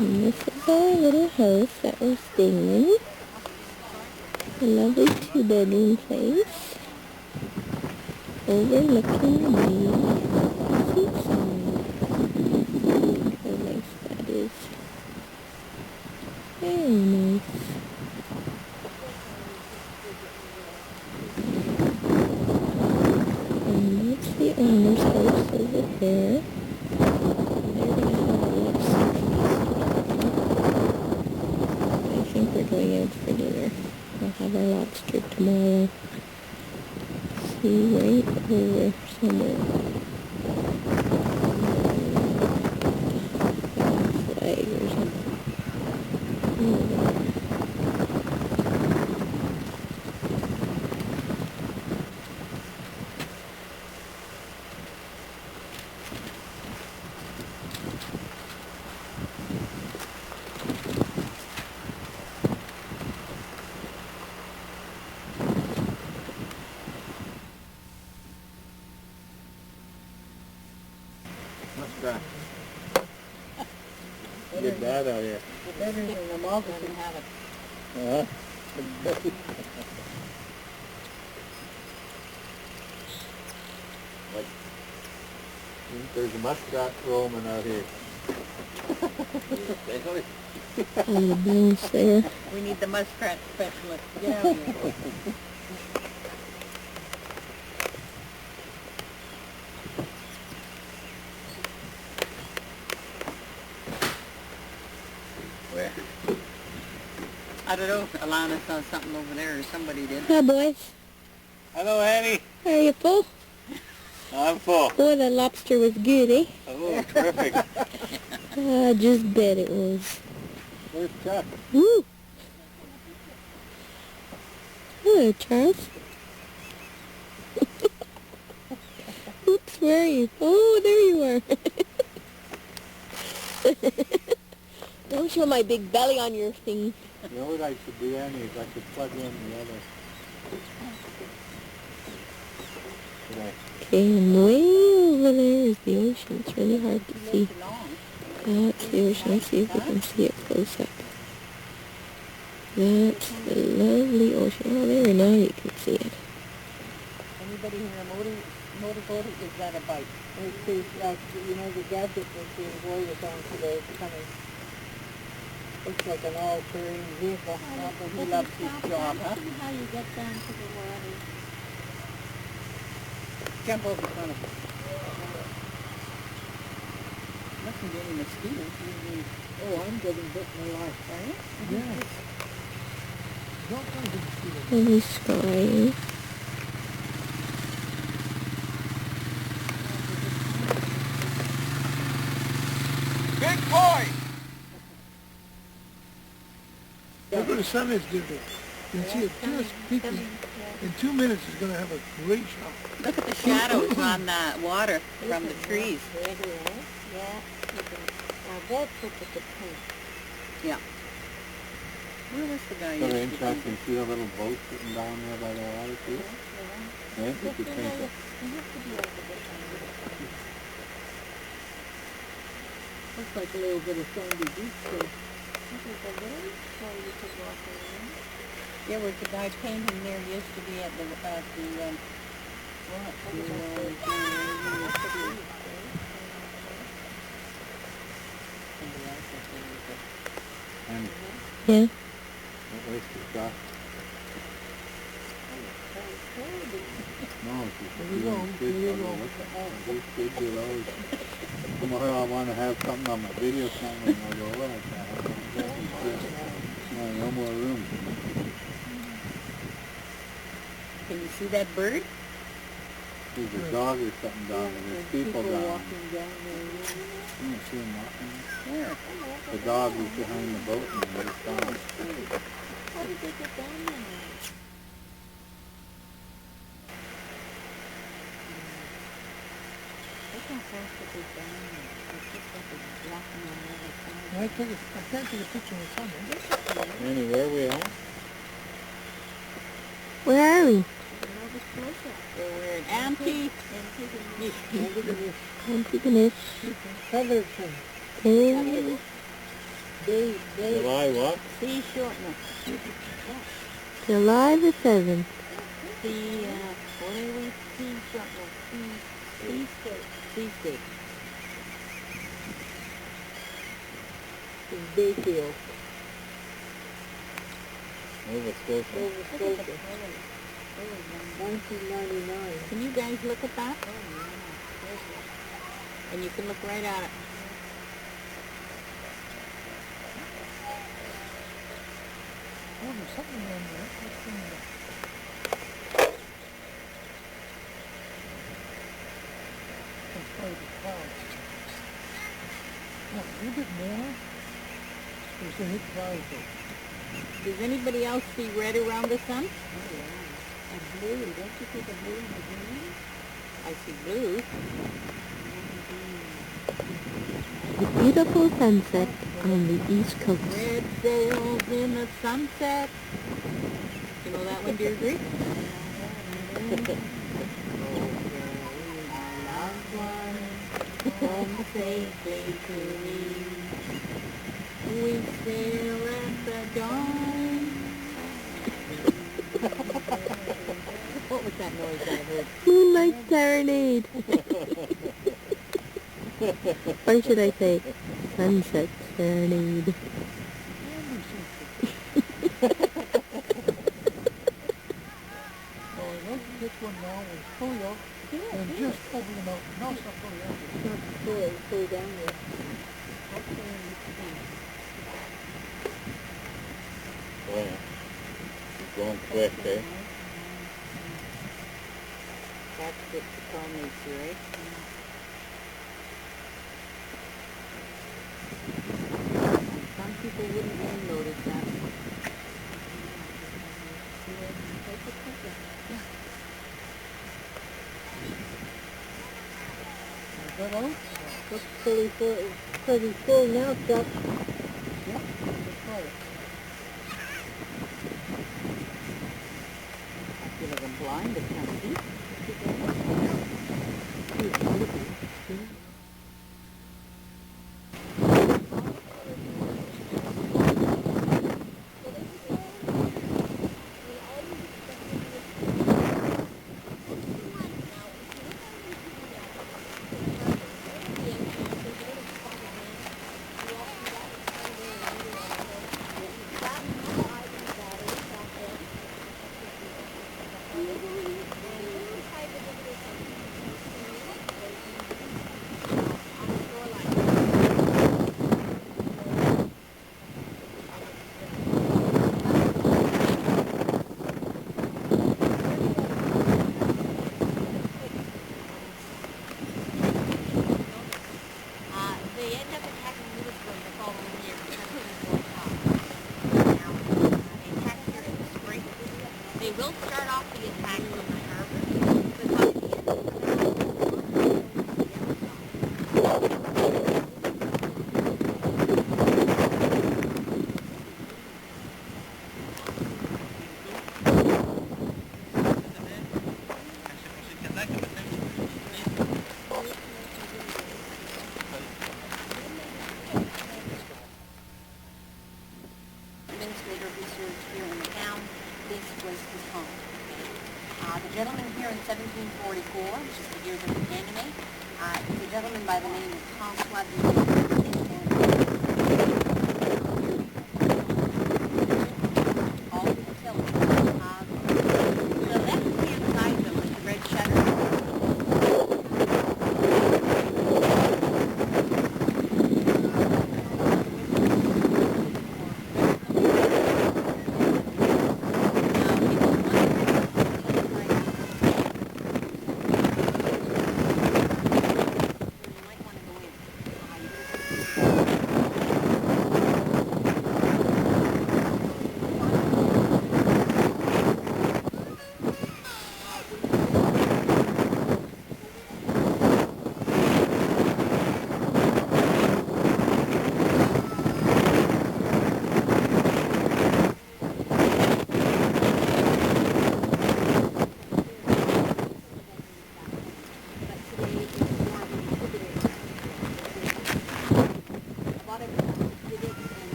S1: And this is our little house that we're staying in. A lovely 2-bedroom place overlooking the seaside. How nice that is. Very nice. And that's the owner's house over there. They're going to have a lobster feast. I think we're going out for dinner. We'll have our lobster tomorrow. See, right over somewhere. Flag or something. Over there.
S2: Muskrat. Get bad out here.
S7: Better than the moccasin have it.
S2: Uh-huh. There's a muskrat roaming out here.
S1: On the bounce there.
S7: We need the muskrat specialist. Get out here.
S2: Where?
S7: I don't know if Alana saw something over there or somebody did.
S1: Hi, boys.
S2: Hello, Annie.
S1: Are you full?
S2: I'm full.
S1: Boy, that lobster was good, eh?
S2: Oh, terrific.
S1: I just bet it was.
S2: Where's Chuck?
S1: Woo! Hello, Charles. Oops, where are you? Oh, there you are. Don't show my big belly on your thing.
S2: You know what I should do, Annie, is I could plug in the other. Today.
S1: Okay, and way over there is the ocean. It's really hard to see. That's the ocean. Let's see if we can see it close up. That's the lovely ocean. Oh, there, now you can see it.
S7: Anybody here motorboating? Is that a bike? It's you know, the gadget that the boy was on today. It's kind of looks like an all-terrain vehicle. He loves his job, huh?
S6: How you get down to the water.
S7: Jump over the front of it. Mustn't be any mosquitoes. Oh, I'm getting bit in the life, are you?
S2: Yeah.
S1: Any sky.
S3: Big boy! Look where the sun is, dude. You can see it just peeking. In 2 minutes, it's going to have a great shot.
S7: Look at the shadows on the water from the trees.
S6: Yeah. Now that's what the paint.
S7: Yeah. Where was the guy
S2: Sort of
S7: yesterday?
S2: interesting, see the little boat sitting down there by the water too? Yeah, you could think of.
S7: Looks like a little bit of sandy beach there. Yeah, where's the guy painting there used to be at the
S2: And
S1: Yeah.
S2: that oyster shot. No, she's doing kids, I don't know what the hell, these kids are always, tomorrow I want to have something on my video camera and I'll go, what the hell, no more room.
S7: Can you see that bird?
S2: There's a dog or something down there, there's people down there.
S7: walking down there.
S2: You can see them walking.
S7: Where?
S2: The dog was behind the boat and they just gone.
S6: How did they get down there?
S3: I can't take a picture of the sun.
S2: Annie, where are we at?
S1: Where are we?
S7: We're in Antigonish.
S1: Antigonish.
S3: Featherton.
S2: July what?
S7: Sea shortness.
S1: July the 7th.
S7: Sea, what are we? Sea shortness. Sea steak. Sea steak. It's Bayfield.
S2: Nova Scotia.
S7: Nova Scotia. 1999. Can you guys look at that? And you can look right at it.
S3: Oh, there's something around there. What's in there? That's probably the clouds. Oh, a little bit more. There's the hit clouds though.
S7: Does anybody else see red around the sun?
S6: And blue, don't you see the blue and the green?
S7: I see blue.
S1: The beautiful sunset on the East Coast.
S7: Red sails in the sunset. You know that one, Deirdre? Come safely to me. We sail at the dawn. What was that noise I heard?
S1: Moonlight Serenade. Or should I say, Sunset Serenade.
S3: Oh, let's get one now and pull it out and just open them out. No, stop pulling out.
S7: Pull down there.
S2: Oh, yeah. It's going quick, eh?
S7: That's what the call me to, right? Some people wouldn't even notice that.
S3: Is that out?
S6: Looks pretty full now, Chuck.
S3: Yeah, that's right.
S7: I feel like I'm blind, I can't see.
S6: years in anime. It's a gentleman by the name of Tom Swadley. All the facilities. The left-hand side of them with the red shutter.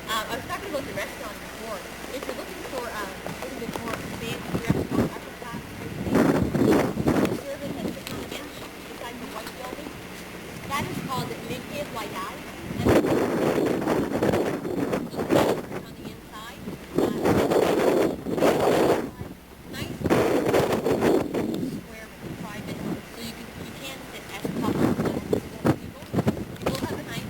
S6: I was talking about the restaurant before. If you're looking for a little bit more fancy restaurant, upper class, the service that's sitting on the bench beside the white building, that is called Midfield Royale. And on the inside, nice square with private, so you can't sit as a couple as other people. You will have a nice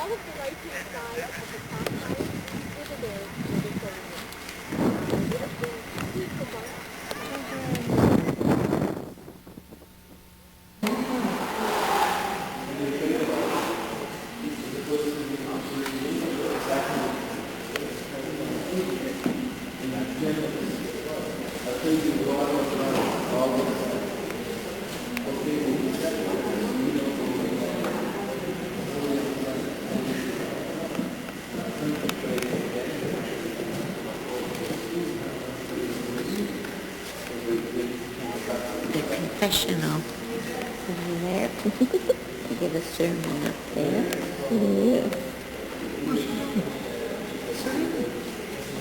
S6: all of the right-hand side of the top side with a bed for the children. It has been 2 weeks a month.
S1: The confessional over there. They give a sermon up there.
S7: Yeah.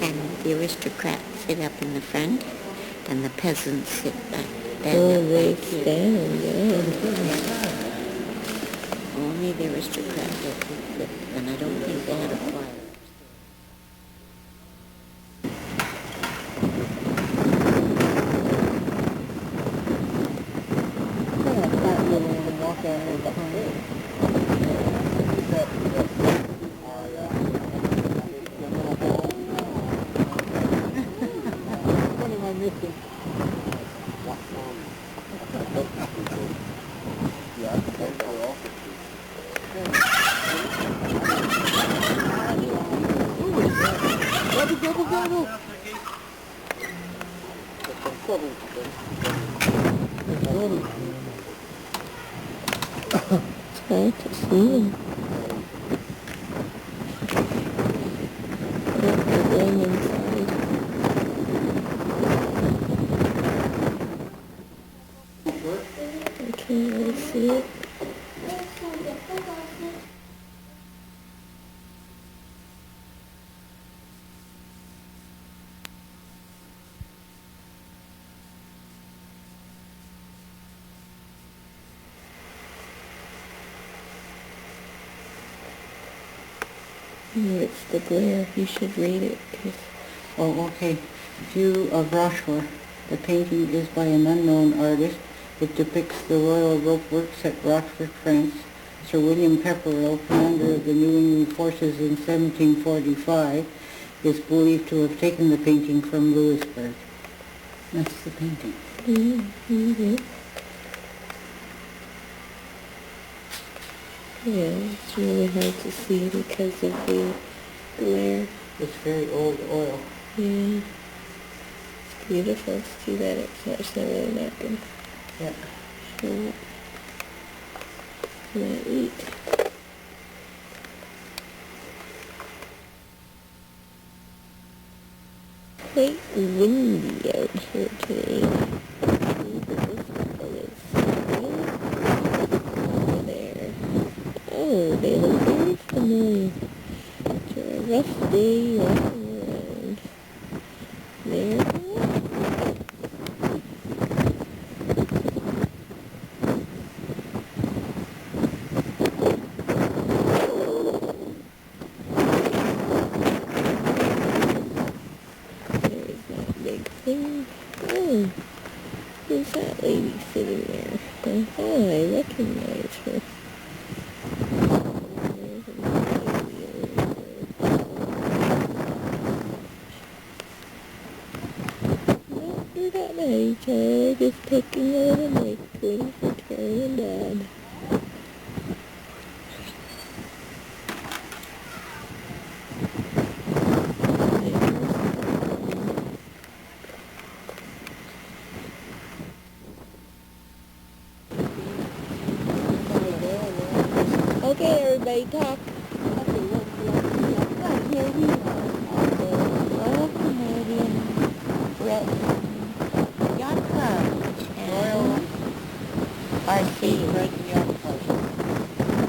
S1: And the aristocrats sit up in the front, and the peasants sit back.
S7: Oh, they stand, yeah.
S1: Only the aristocrats will sit, and I don't think they had a choir.
S7: Walk out here behind. What am I missing?
S1: It's hard to see them. They're going inside. I can't really see it. It's the glare. You should read it.
S7: Oh, okay. View of Rochefort. The painting is by an unknown artist. It depicts the Royal Rope Works at Rochefort, France. Sir William Pepperell, commander of the New England forces in 1745, is believed to have taken the painting from Louisbourg. That's the painting.
S1: Mm-hmm. Yeah, it's really hard to see because of the glare.
S7: It's very old oil.
S1: Yeah. It's beautiful. It's too bad it's not really not going
S7: Yeah.
S1: to show up. Can I eat? Quite windy out here today. Oh, they look very familiar. After a rough day walking around. There. There's that big thing. Oh, who's that lady sitting there? Oh, I recognize her. At each other, just taking a little break, waiting for Terry and Dad. Okay, everybody, talk. Here we are. Royal Canadian Yacht Club and RC Yacht Club.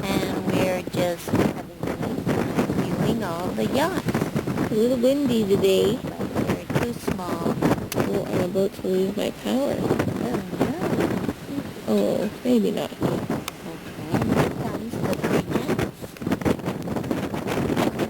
S1: And we're just having a nice time viewing all the yachts. A little windy today. They're too small. Oh, I'm about to lose my power. Oh, maybe not.